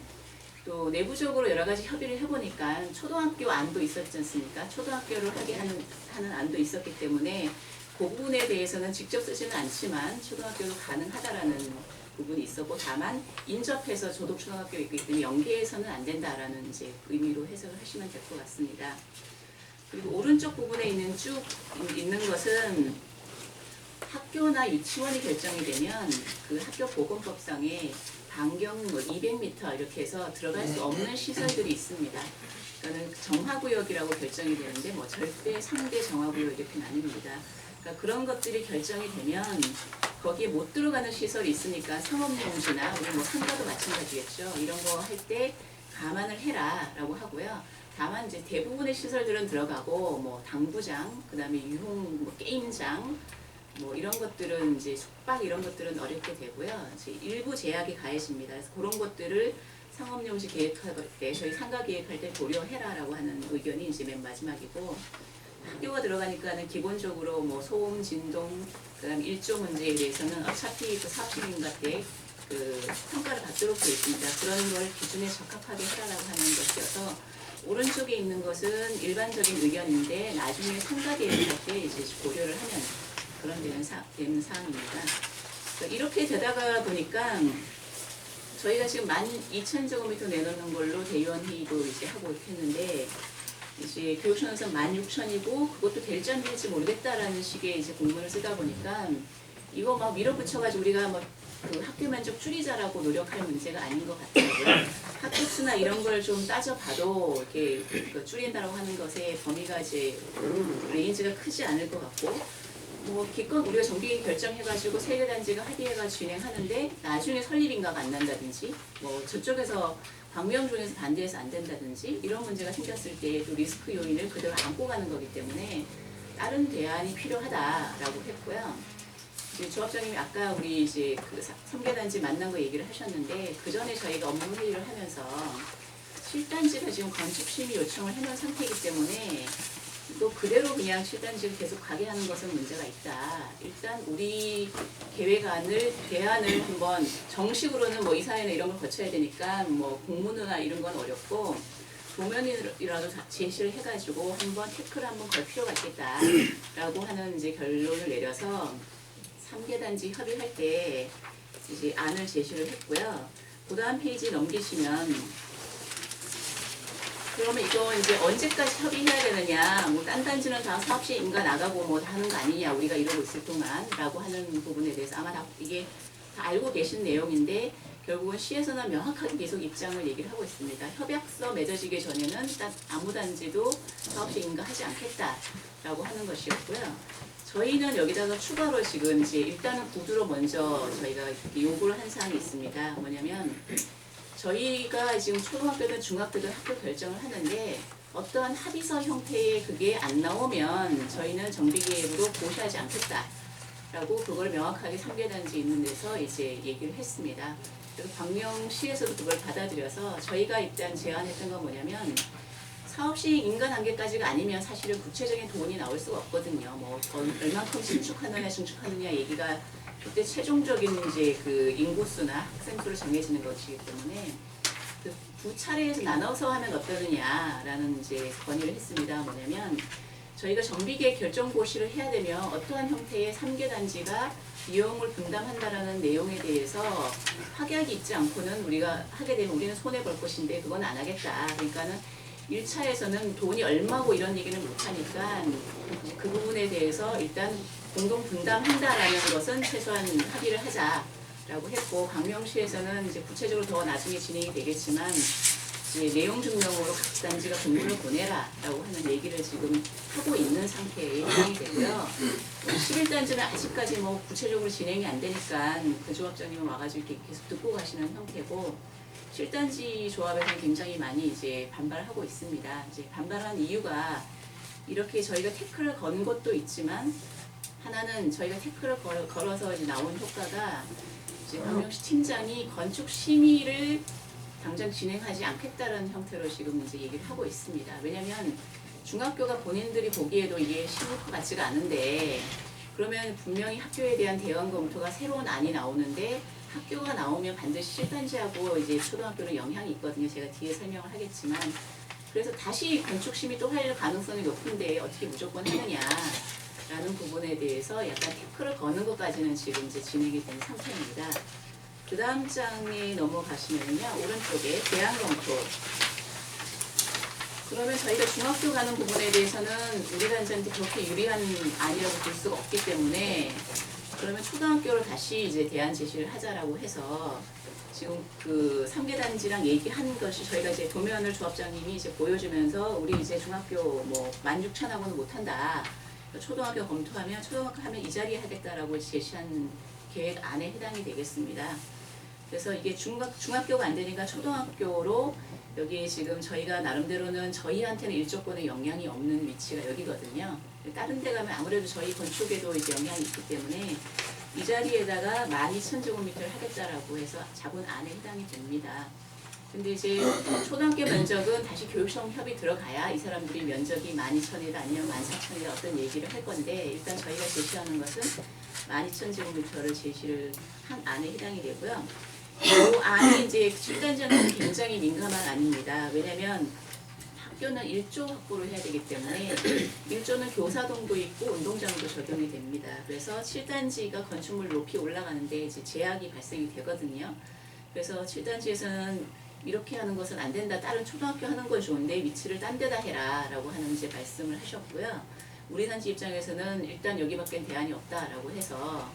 또 내부적으로 여러 가지 협의를 해보니까 초등학교 안도 있었지 않습니까? 초등학교를 하게 하는 안도 있었기 때문에 그 부분에 대해서는 직접 쓰지는 않지만 초등학교도 가능하다라는 부분이 있었고, 다만 인접해서 조덕초등학교가 있기 때문에 연계해서는 안 된다라는 이제 의미로 해석을 하시면 될 것 같습니다. 그리고 오른쪽 부분에 쭉 있는 것은 학교나 유치원이 결정이 되면 그 학교 보건법상에 반경 200m 이렇게 해서 들어갈 수 없는 시설들이 있습니다. 그러니까 정화구역이라고 결정이 되는데 뭐 절대 상대 정화구역 이렇게 나뉩니다. 그러니까 그런 것들이 결정이 되면 거기에 못 들어가는 시설이 있으니까 상업용지나 우리 뭐 상가도 마찬가지겠죠. 이런 거 할 때 감안을 해라라고 하고요. 다만 이제 대부분의 시설들은 들어가고 뭐 당구장, 그다음에 유흥 뭐 게임장 뭐 이런 것들은 이제 숙박 이런 것들은 어렵게 되고요. 이제 일부 제약이 가해집니다. 그래서 그런 것들을 상업용지 계획할 때 저희 상가 계획할 때 고려해라라고 하는 의견이 이제 맨 마지막이고, 학교가 들어가니까는 기본적으로 뭐 소음, 진동, 그다음 일조 문제에 대해서는 어차피 그 사업인가 때 그 평가를 받도록 되어 있습니다. 그런 걸 기준에 적합하게 해라라고 하는 것이어서, 오른쪽에 있는 것은 일반적인 의견인데 나중에 상가 계획할 때 이제 고려를 하면 그런 되는 사항입니다. 그러니까 이렇게 되다가 보니까 저희가 지금 12,000제곱미터 내놓는 걸로 대의원 회의도 이제 하고 했는데, 이제 교육청에서 16,000이고 그것도 될지 안 될지 모르겠다라는 식의 이제 공문을 쓰다 보니까 이거 막 밀어붙여가지고 우리가 뭐 그 학교 면적 줄이자라고 노력할 문제가 아닌 것 같아요. 학교 수나 이런 걸 좀 따져봐도 이렇게 그 줄인다라고 하는 것에 범위가 이제 레인지가 크지 않을 것 같고, 뭐 기껏 우리가 정비 결정해가지고 세개 단지가 합의해가 진행하는데 나중에 설립인가가 안 난다든지, 뭐 저쪽에서 광명중에서 반대해서 안 된다든지 이런 문제가 생겼을 때 또 리스크 요인을 그대로 안고 가는 거기 때문에 다른 대안이 필요하다라고 했고요. 조합장님이 아까 우리 이제 그 3개 단지 만난 거 얘기를 하셨는데, 그 전에 저희가 업무 회의를 하면서 7단지가 지금 건축 심의 요청을 해놓은 상태이기 때문에 또 그대로 그냥 7단지를 계속 가게 하는 것은 문제가 있다. 일단 우리 계획안을 대안을 한번 정식으로는 뭐 이사회나 이런 걸 거쳐야 되니까 뭐 공문이나 이런 건 어렵고 도면이라도 제시를 해가지고 한번 태클을 한번 걸 필요가 있겠다라고 하는 이제 결론을 내려서 3개 단지 협의할 때 이제 안을 제시를 했고요. 그 다음 페이지 넘기시면, 그러면 이거 이제 언제까지 협의해야 되느냐, 뭐 딴 단지는 다 사업시 인가 나가고 뭐 다 하는 거 아니냐, 우리가 이러고 있을 동안라고 하는 부분에 대해서 아마 다 이게 다 알고 계신 내용인데, 결국은 시에서는 명확하게 계속 입장을 얘기를 하고 있습니다. 협약서 맺어지기 전에는 딱 아무 단지도 사업시 인가하지 않겠다라고 하는 것이었고요. 저희는 여기다가 추가로 지금 이제 일단은 구두로 먼저 저희가 요구를 한 사항이 있습니다. 뭐냐면 저희가 지금 초등학교든 중학교든 학교 결정을 하는데 어떠한 합의서 형태의 그게 안 나오면 저희는 정비계획으로 고시하지 않겠다라고 그걸 명확하게 3개 단지 있는 데서 이제 얘기를 했습니다. 그래서 광명시에서도 그걸 받아들여서 저희가 일단 제안했던 건 뭐냐면 사업 시행 인가 단계까지가 아니면 사실은 구체적인 돈이 나올 수가 없거든요. 뭐 얼만큼 신축하느냐 얘기가 그때 최종적인 이제 그 인구수나 학생 수를 정해지는 것이기 때문에 그 두 차례에서 나눠서 하면 어떠느냐라는 이제 건의를 했습니다. 뭐냐면 저희가 정비계획 결정 고시를 해야 되면 어떠한 형태의 3개 단지가 비용을 분담한다라는 내용에 대해서 확약이 있지 않고는 우리가 하게 되면 우리는 손해 볼 것인데 그건 안 하겠다. 그러니까는 1차에서는 돈이 얼마고 이런 얘기는 못하니까 그 부분에 대해서 일단 공동 분담한다라는 것은 최소한 합의를 하자라고 했고 광명시에서는 이제 구체적으로 더 나중에 진행이 되겠지만 이제 내용 증명으로 각 단지가 공문을 보내라라고 하는 얘기를 지금 하고 있는 상태에 진행이 되고요. 11단지는 아직까지 뭐 구체적으로 진행이 안 되니까 그 조합장님은 와가지고 이렇게 계속 듣고 가시는 형태고 7단지 조합에서는 굉장히 많이 이제 반발하고 있습니다. 이제 반발한 이유가 이렇게 저희가 태클을 건 것도 있지만 하나는 저희가 태클을 걸어서 이제 나온 효과가 이제 광명시 팀장이 건축 심의를 당장 진행하지 않겠다는 형태로 지금 이제 얘기를 하고 있습니다. 왜냐하면 중학교가 본인들이 보기에도 이게 심의과 같지가 않은데 그러면 분명히 학교에 대한 대응 검토가 새로운 안이 나오는데 학교가 나오면 반드시 7단지하고 이제 초등학교는 영향이 있거든요. 제가 뒤에 설명을 하겠지만 그래서 다시 건축심의 또 할 가능성이 높은데 어떻게 무조건 하느냐라는 부분에 대해서 약간 태클을 거는 것까지는 지금 이제 진행이 된 상태입니다. 그 다음 장에 넘어가시면요. 오른쪽에 대안 검토. 그러면 저희가 중학교 가는 부분에 대해서는 우리 단지한테 그렇게 유리한 안이라고 볼 수가 없기 때문에 그러면 초등학교를 다시 이제 대안 제시를 하자라고 해서 지금 그 3개 단지랑 얘기한 것이 저희가 이제 도면을 조합장님이 이제 보여주면서 우리 이제 중학교 뭐 16,000하고는 못한다. 초등학교 검토하면 초등학교 하면 이 자리에 하겠다라고 제시한 계획 안에 해당이 되겠습니다. 그래서 이게 중학교가 안 되니까 초등학교로 여기 지금 저희가 나름대로는 저희한테는 일조권에 영향이 없는 위치가 여기거든요. 다른 데 가면 아무래도 저희 건축에도 이제 영향이 있기 때문에 이 자리에다가 12,000제곱미터를 하겠다라고 해서 자본 안에 해당이 됩니다. 근데 이제 초등학교 면적은 다시 교육청 협의 들어가야 이 사람들이 면적이 12,000이다 아니면 14,000이다 어떤 얘기를 할 건데 일단 저희가 제시하는 것은 12,000제곱미터를 제시를 한 안에 해당이 되고요. 그 안이 이제 7단지는 굉장히 민감한 안입니다. 왜냐면 학교는 1조 확보를 해야 되기 때문에 1조는 교사동도 있고 운동장도 적용이 됩니다. 그래서 7단지가 건축물 높이 올라가는데 이제 제약이 발생이 되거든요. 그래서 7단지에서는 이렇게 하는 것은 안 된다. 다른 초등학교 하는 건 좋은데 위치를 딴 데다 해라 라고 하는 이제 말씀을 하셨고요. 우리 단지 입장에서는 일단 여기밖에 대안이 없다라고 해서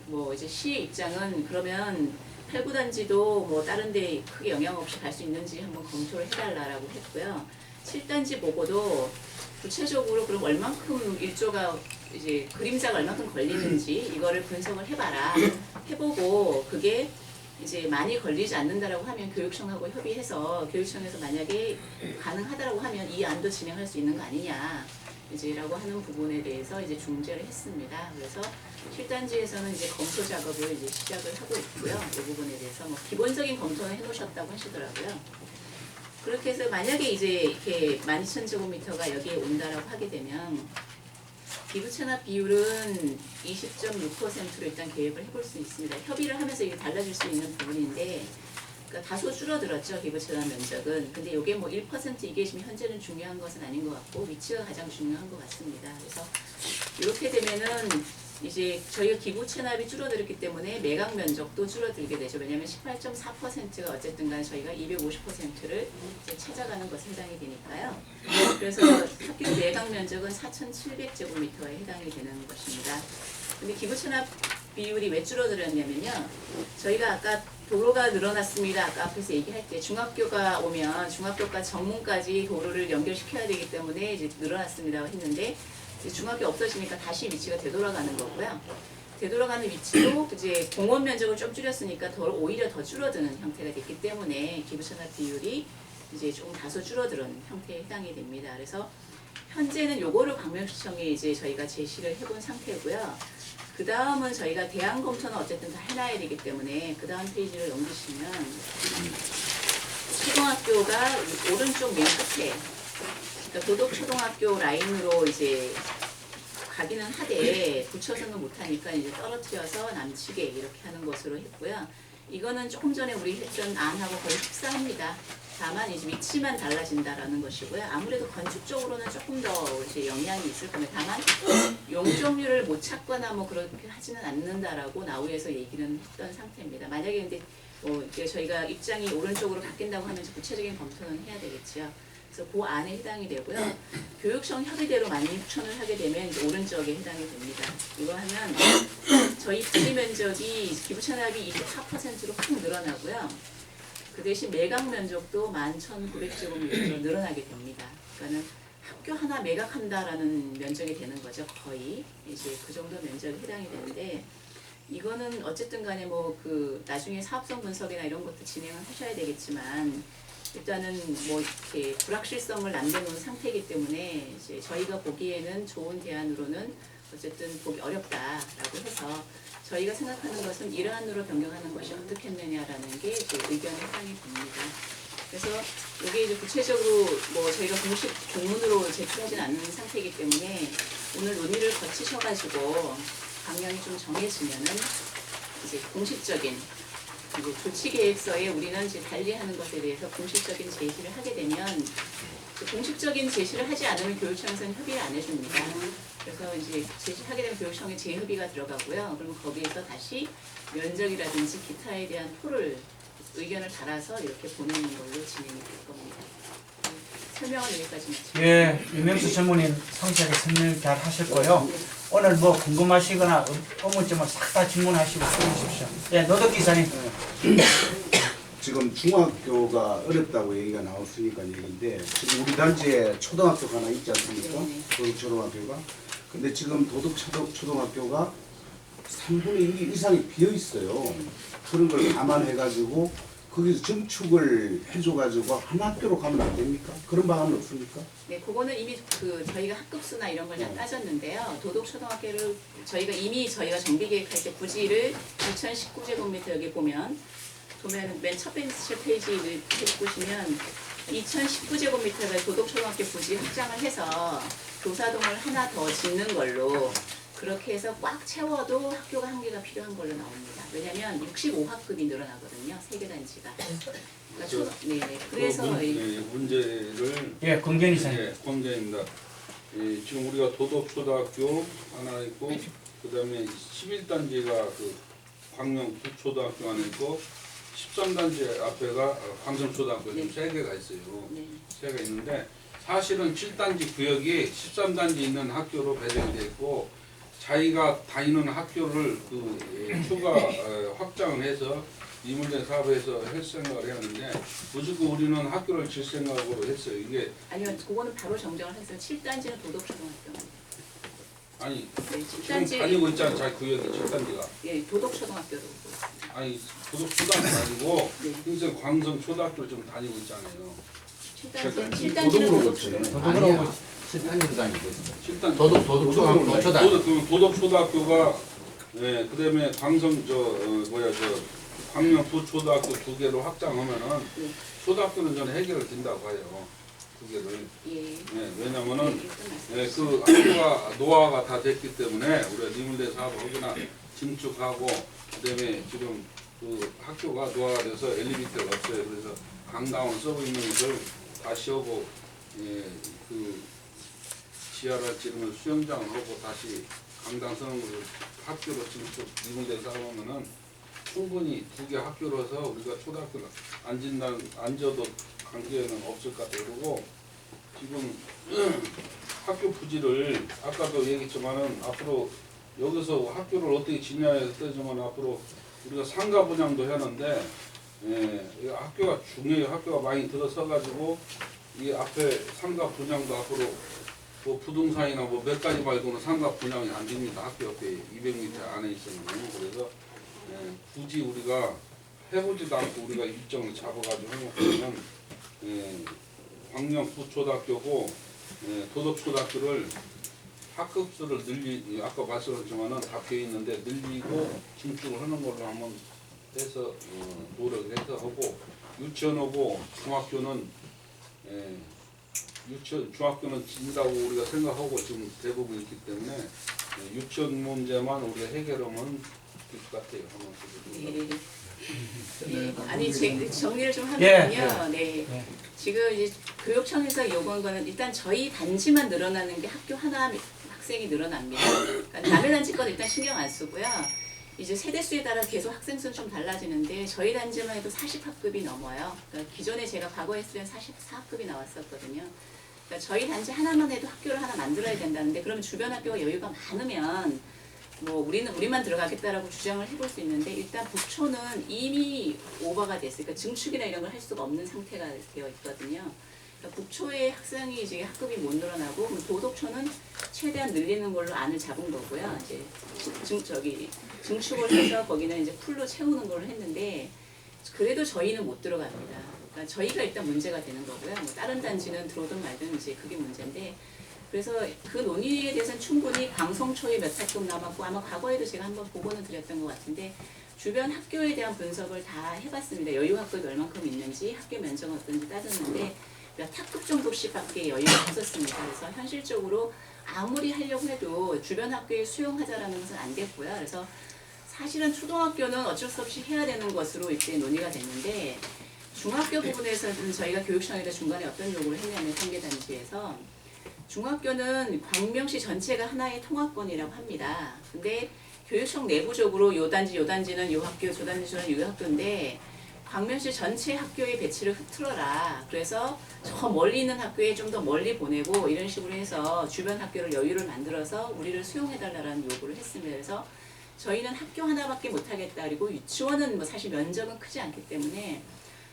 뭐 이제 시의 입장은 그러면 8, 9단지도 뭐 다른 데 크게 영향 없이 갈 수 있는지 한번 검토를 해달라고 했고요. 7단지 보고도 구체적으로 그럼 얼만큼 일조가 이제 그림자가 얼만큼 걸리는지 이거를 분석을 해봐라. 해보고 그게 이제 많이 걸리지 않는다라고 하면 교육청하고 협의해서 교육청에서 만약에 가능하다라고 하면 이 안도 진행할 수 있는 거 아니냐 이제라고 하는 부분에 대해서 이제 중재를 했습니다. 그래서 7단지에서는 이제 검토 작업을 이제 시작을 하고 있고요. 이 부분에 대해서 뭐 기본적인 검토는 해놓으셨다고 하시더라고요. 그렇게 해서 만약에 이제 이렇게 12,000제곱미터가 여기에 온다라고 하게 되면 기부 체납 비율은 20.6%로 일단 계획을 해볼 수 있습니다. 협의를 하면서 이게 달라질 수 있는 부분인데 그러니까 다소 줄어들었죠. 기부 체납 면적은. 근데 이게 뭐 1% 이게 지금 현재는 중요한 것은 아닌 것 같고 위치가 가장 중요한 것 같습니다. 그래서 이렇게 되면은 이제 저희가 기부 체납이 줄어들었기 때문에 매각 면적도 줄어들게 되죠. 왜냐하면 18.4%가 어쨌든 간에 저희가 250%를 이제 찾아가는 것에 해당이 되니까요. 그래서 학교 매각 면적은 4,700제곱미터에 해당이 되는 것입니다. 근데 기부 체납 비율이 왜 줄어들었냐면요. 저희가 아까 도로가 늘어났습니다. 아까 앞에서 얘기할 때 중학교가 오면 중학교과 정문까지 도로를 연결시켜야 되기 때문에 이제 늘어났습니다 했는데 중학교 없어지니까 다시 위치가 되돌아가는 거고요. 되돌아가는 위치도 이제 공원 면적을 좀 줄였으니까 오히려 더 줄어드는 형태가 됐기 때문에 기부 체납 비율이 이제 조금 다소 줄어드는 형태에 해당이 됩니다. 그래서 현재는 요거를 광명시청에 이제 저희가 제시를 해본 상태고요. 그 다음은 저희가 대안 검토는 어쨌든 다 해놔야 되기 때문에 그 다음 페이지를 넘기시면 초등학교가 오른쪽 맨 끝에 그러니까 도덕초등학교 라인으로 이제 가기는 하되 붙여서는 못하니까 이제 떨어뜨려서 남치게 이렇게 하는 것으로 했고요. 이거는 조금 전에 우리 했던 안하고 거의 흡사합니다. 다만 이제 위치만 달라진다라는 것이고요. 아무래도 건축적으로는 조금 더 이제 영향이 있을 겁니다. 다만 용적률을 못 찾거나 뭐 그렇게 하지는 않는다라고 나우에서 얘기는 했던 상태입니다. 만약에 근데 이제 저희가 입장이 오른쪽으로 바뀐다고 하면 구체적인 검토는 해야 되겠죠. 그래서 그 안에 해당이 되고요. 교육청 협의대로 16,000을 하게 되면 이제 오른쪽에 해당이 됩니다. 이거 하면 저희 부지 면적이 기부 찬합이 24%로 확 늘어나고요. 그 대신 매각 면적도 11,900제곱미터로 늘어나게 됩니다. 그러니까는 학교 하나 매각한다라는 면적이 되는 거죠. 거의 이제 그 정도 면적이 해당이 되는데 이거는 어쨌든 간에 뭐 그 나중에 사업성 분석이나 이런 것도 진행을 하셔야 되겠지만 일단은 뭐 이렇게 불확실성을 남겨놓은 상태이기 때문에 이제 저희가 보기에는 좋은 대안으로는 어쨌든 보기 어렵다라고 해서 저희가 생각하는 것은 이러한으로 변경하는 것이 어떻겠느냐라는 게 이제 의견에 해당이 됩니다. 그래서 이게 이제 구체적으로 뭐 저희가 공식 공문으로 제출하진 않는 상태이기 때문에 오늘 논의를 거치셔가지고 방향이 좀 정해지면은 이제 공식적인 이제 조치계획서에 우리는 이제 달리하는 것에 대해서 공식적인 제시를 하게 되면 공식적인 제시를 하지 않으면 교육청에서는 협의를 안 해줍니다. 그래서 이제 제시하게 되면 교육청에 재협의가 들어가고요. 그러면 거기에서 다시 면적이라든지 기타에 대한 표를 의견을 달아서 이렇게 보내는 걸로 진행이 될 겁니다. 설명은 여기까지 마치겠습니다. 예, 유명수 전문인 성실하게 설명 잘 하셨고요. 오늘 뭐 궁금하시거나 의문점을 싹 다 질문하시고 써주십시오. 예, 노덕 기사님. 지금 중학교가 어렵다고 얘기가 나왔으니까 얘기인데 지금 우리 단지에 초등학교가 하나 있지 않습니까? 도덕초등학교가. 근데 지금 도덕초등학교가 3분의 2 이상이 비어 있어요. 그런 걸 감안해가지고 거기서 증축을 해줘가지고 한 학교로 가면 안 됩니까? 그런 방안은 없습니까? 네, 그거는 이미 그 저희가 학급수나 이런 걸 다 따졌는데요. 도덕초등학교를 저희가 이미 저희가 정비계획할 때 부지를 2019제곱미터 여기 보면 맨 첫 페이지를 보시면 2019제곱미터가 도덕초등학교 부지 확장을 해서 교사동을 하나 더 짓는 걸로 그렇게 해서 꽉 채워도 학교가 한 개가 필요한 걸로 나옵니다. 왜냐하면 65학급이 늘어나거든요. 3개 단지가. 그러니까 네, 그래서 문제를 예, 권경 이사님. 예, 권경입니다. 예, 지금 우리가 도덕초등학교 하나 있고 그다음에 11단지가 그 광명 부초등학교 안에 있고 13단지 앞에가 광성초등학교 지금 3개가 있어요. 네. 3개가 있는데 사실은 7단지 구역이 13단지 있는 학교로 배정이 되어 있고 자기가 다니는 학교를 그 추가 확장을 해서 이문제 사업에서 할 생각을 해왔는데 무조건 우리는 학교를 질 생각으로 했어요. 이게 아니요, 그거는 바로 정정을 했어요. 7단지는 도덕초등학교입니다. 아니 네, 지금 7단지 다니고 있잖아 자기 구역이 7단지가. 예, 도덕초등학교로. 아니 도덕초등학교 아니고 네. 인천 광성초등학교를 좀 다니고 있잖아요. 7단지는 도덕초등학교. 아니야. 7단지도 다니고 있어. 7단 도덕초등학교가 예, 그다음에 광성 광명 부초등학교 2개로 확장하면은 네. 초등학교는 저는 해결을 된다고 해요. 2개를. 예. 예, 왜냐면은 네, 예, 그 학교가 노화가 다 됐기 때문에 우리가 리물대 사업을 하거나 증축하고 그다음에 지금 그 학교가 노화가 돼서 엘리베이터가 없어요. 그래서 강당원 쓰고 있는 것을 다시 하고 예, 그 지하를 지르면 수영장을 하고 다시 강당 쓰는 것을 학교로 증축 리물대 사업하면은 충분히 2개 학교로서 우리가 초등학교를 앉아도 관계는 없을 것 같아요. 그리고 지금 학교 부지를 아까도 얘기했지만은 앞으로 여기서 학교를 어떻게 지냐에 따지면 앞으로 우리가 상가 분양도 하는데 예, 학교가 중요해요. 학교가 많이 들어서가지고 이 앞에 상가 분양도 앞으로 뭐 부동산이나 뭐 몇 가지 말고는 상가 분양이 안 됩니다. 학교 옆에 200m 안에 있으면. 그래서 예, 굳이 우리가 해보지도 않고 우리가 일정을 잡아가지고 해놓으면 광명 부초등학교고 도덕초등학교를 학급수를 아까 말씀드렸지만은 다 비어 있는데 늘리고 증축을 하는 걸로 한번 해서 노력을 해서 하고 유치원하고 중학교는 중학교는 진다고 우리가 생각하고 지금 대부분 있기 때문에 유치원 문제만 우리가 해결하면 될 것 같아요. 네. 아니 정리를 좀 하면요. 네. 지금 이제 교육청에서 요구한 거는 일단 저희 단지만 늘어나는 게 학교 하나 학생이 늘어납니다. 그러니까 남의 단지 건 일단 신경 안 쓰고요. 이제 세대수에 따라 계속 학생 수는 좀 달라지는데 저희 단지만 해도 40학급이 넘어요. 그러니까 기존에 제가 과거에 했을 때 44학급이 나왔었거든요. 그러니까 저희 단지 하나만 해도 학교를 하나 만들어야 된다는데 그러면 주변 학교가 여유가 많으면 뭐 우리만 들어가겠다라고 주장을 해볼 수 있는데 일단 북초는 이미 오버가 됐어요. 그러니까 증축이나 이런 걸 할 수가 없는 상태가 되어 있거든요. 그러니까 북초의 학생이 이제 학급이 못 늘어나고 그럼 도덕초는 최대한 늘리는 걸로 안을 잡은 거고요. 이제 증축을 해서 거기는 이제 풀로 채우는 걸로 했는데 그래도 저희는 못 들어갑니다. 그러니까 저희가 일단 문제가 되는 거고요. 뭐 다른 단지는 들어오든 말든 이제 그게 문제인데. 그래서 그 논의에 대해서는 충분히 광성초에 몇 학급 남았고 아마 과거에도 제가 한번 보고는 드렸던 것 같은데 주변 학교에 대한 분석을 다 해봤습니다. 여유 학급이 얼만큼 있는지 학교 면적은 어떤지 따졌는데 몇 학급 정도씩밖에 여유가 없었습니다. 그래서 현실적으로 아무리 하려고 해도 주변 학교에 수용하자라는 것은 안 됐고요. 그래서 사실은 초등학교는 어쩔 수 없이 해야 되는 것으로 이제 논의가 됐는데 중학교 부분에서는 저희가 교육청에다 중간에 어떤 요구를 했냐면 3개 단지에서 중학교는 광명시 전체가 하나의 통합권이라고 합니다. 근데 교육청 내부적으로 요 단지는 요 학교, 저 단지는 요 학교인데 광명시 전체 학교의 배치를 흐트러라. 그래서 저 멀리 있는 학교에 좀 더 멀리 보내고 이런 식으로 해서 주변 학교를 여유를 만들어서 우리를 수용해달라는 요구를 했습니다. 그래서 저희는 학교 하나밖에 못하겠다. 그리고 유치원은 뭐 사실 면적은 크지 않기 때문에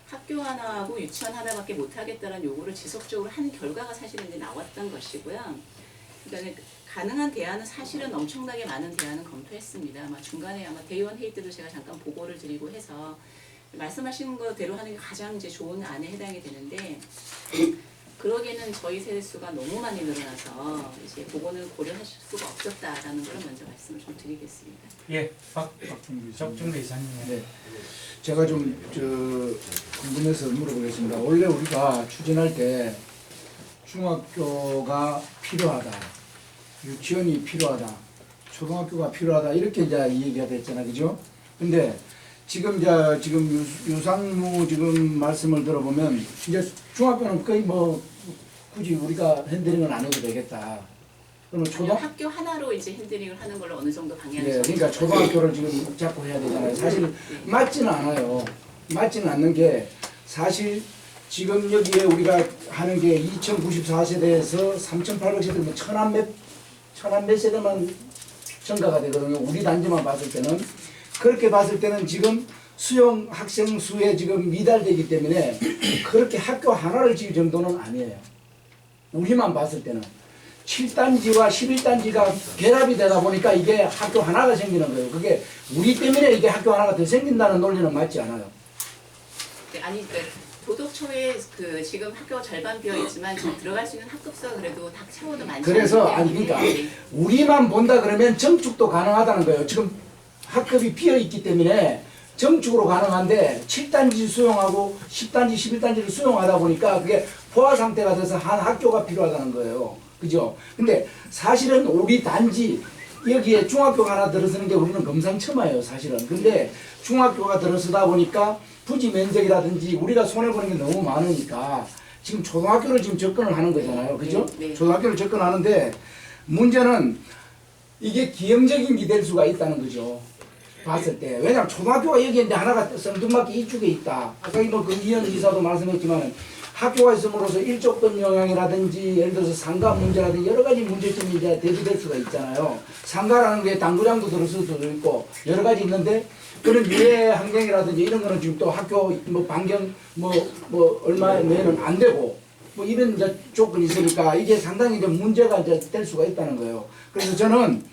학교 하나하고 유치원 하나밖에 못하겠다는 요구를 지속적으로 한 결과가 사실은 이제 나왔던 것이고요. 그러니까 가능한 대안은 사실은 엄청나게 많은 대안은 검토했습니다. 아마 중간에 아마 대의원 회의 때도 제가 잠깐 보고를 드리고 해서 말씀하신 거대로 하는 게 가장 이제 좋은 안에 해당이 되는데 그러기에는 저희 세대수가 너무 많이 늘어나서 이제 그거는 고려하실 수가 없었다라는 걸 먼저 말씀을 좀 드리겠습니다. 예, 박정배 이사님. 네. 제가 좀 궁금해서 물어보겠습니다. 원래 우리가 추진할 때 중학교가 필요하다, 유치원이 필요하다, 초등학교가 필요하다 이렇게 이제 얘기가 됐잖아요, 그죠? 근데 지금 유상무 지금 말씀을 들어보면 이제 중학교는 거의 뭐 굳이 우리가 핸들링을 안 해도 되겠다. 그러면 학교 하나로 이제 핸들링을 하는 걸로 어느 정도 방향을 네, 그러니까 초등학교를 지금 잡고 해야 되잖아요. 사실 맞지는 않아요. 맞지는 않는 게 사실 지금 여기에 우리가 하는 게 2094세대에서 3800세대면 천안 몇 세대만 증가가 되거든요. 우리 단지만 봤을 때는. 그렇게 봤을 때는 지금 수용 학생 수에 지금 미달되기 때문에 그렇게 학교 하나를 지을 정도는 아니에요. 우리만 봤을 때는. 7단지와 11단지가 결합이 되다 보니까 이게 학교 하나가 생기는 거예요. 그게 우리 때문에 이게 학교 하나가 더 생긴다는 논리는 맞지 않아요. 네, 아니 도덕초에 지금 학교가 절반 비어 있지만 지금 들어갈 수 있는 학급수가 그래도 다 채워도 많지 않기 그래서 때문에 아니 그러니까 우리만 본다 그러면 정축도 가능하다는 거예요. 지금 학급이 비어 있기 때문에 정축으로 가능한데 7단지 수용하고 10단지, 11단지를 수용하다 보니까 그게 포화 상태가 돼서 한 학교가 필요하다는 거예요. 그죠? 근데 사실은 우리 단지 여기에 중학교가 하나 들어서는 게 우리는 금상첨화예요, 사실은. 근데 중학교가 들어서다 보니까 부지 면적이라든지 우리가 손해보는 게 너무 많으니까 지금 초등학교를 지금 접근을 하는 거잖아요. 그죠? 네. 초등학교를 접근하는데 문제는 이게 기형적인 게 될 수가 있다는 거죠. 봤을 때. 왜냐하면 초등학교가 여기 있는데 하나가 쌍둥맞게 이쪽에 있다. 아까 그 이현 이사도 말씀했지만 학교가 있음으로써 일족권 영향이라든지 예를 들어서 상가 문제라든지 여러 가지 문제점이 이제 대두될 수가 있잖아요. 상가라는 게 당구장도 들을 수도 있고 여러 가지 있는데 그런 유해 환경이라든지 이런 거는 지금 또 학교 뭐 반경 뭐 얼마 내는 안 되고 뭐 이런 이제 조건이 있으니까 이게 상당히 이제 문제가 이제 될 수가 있다는 거예요. 그래서 저는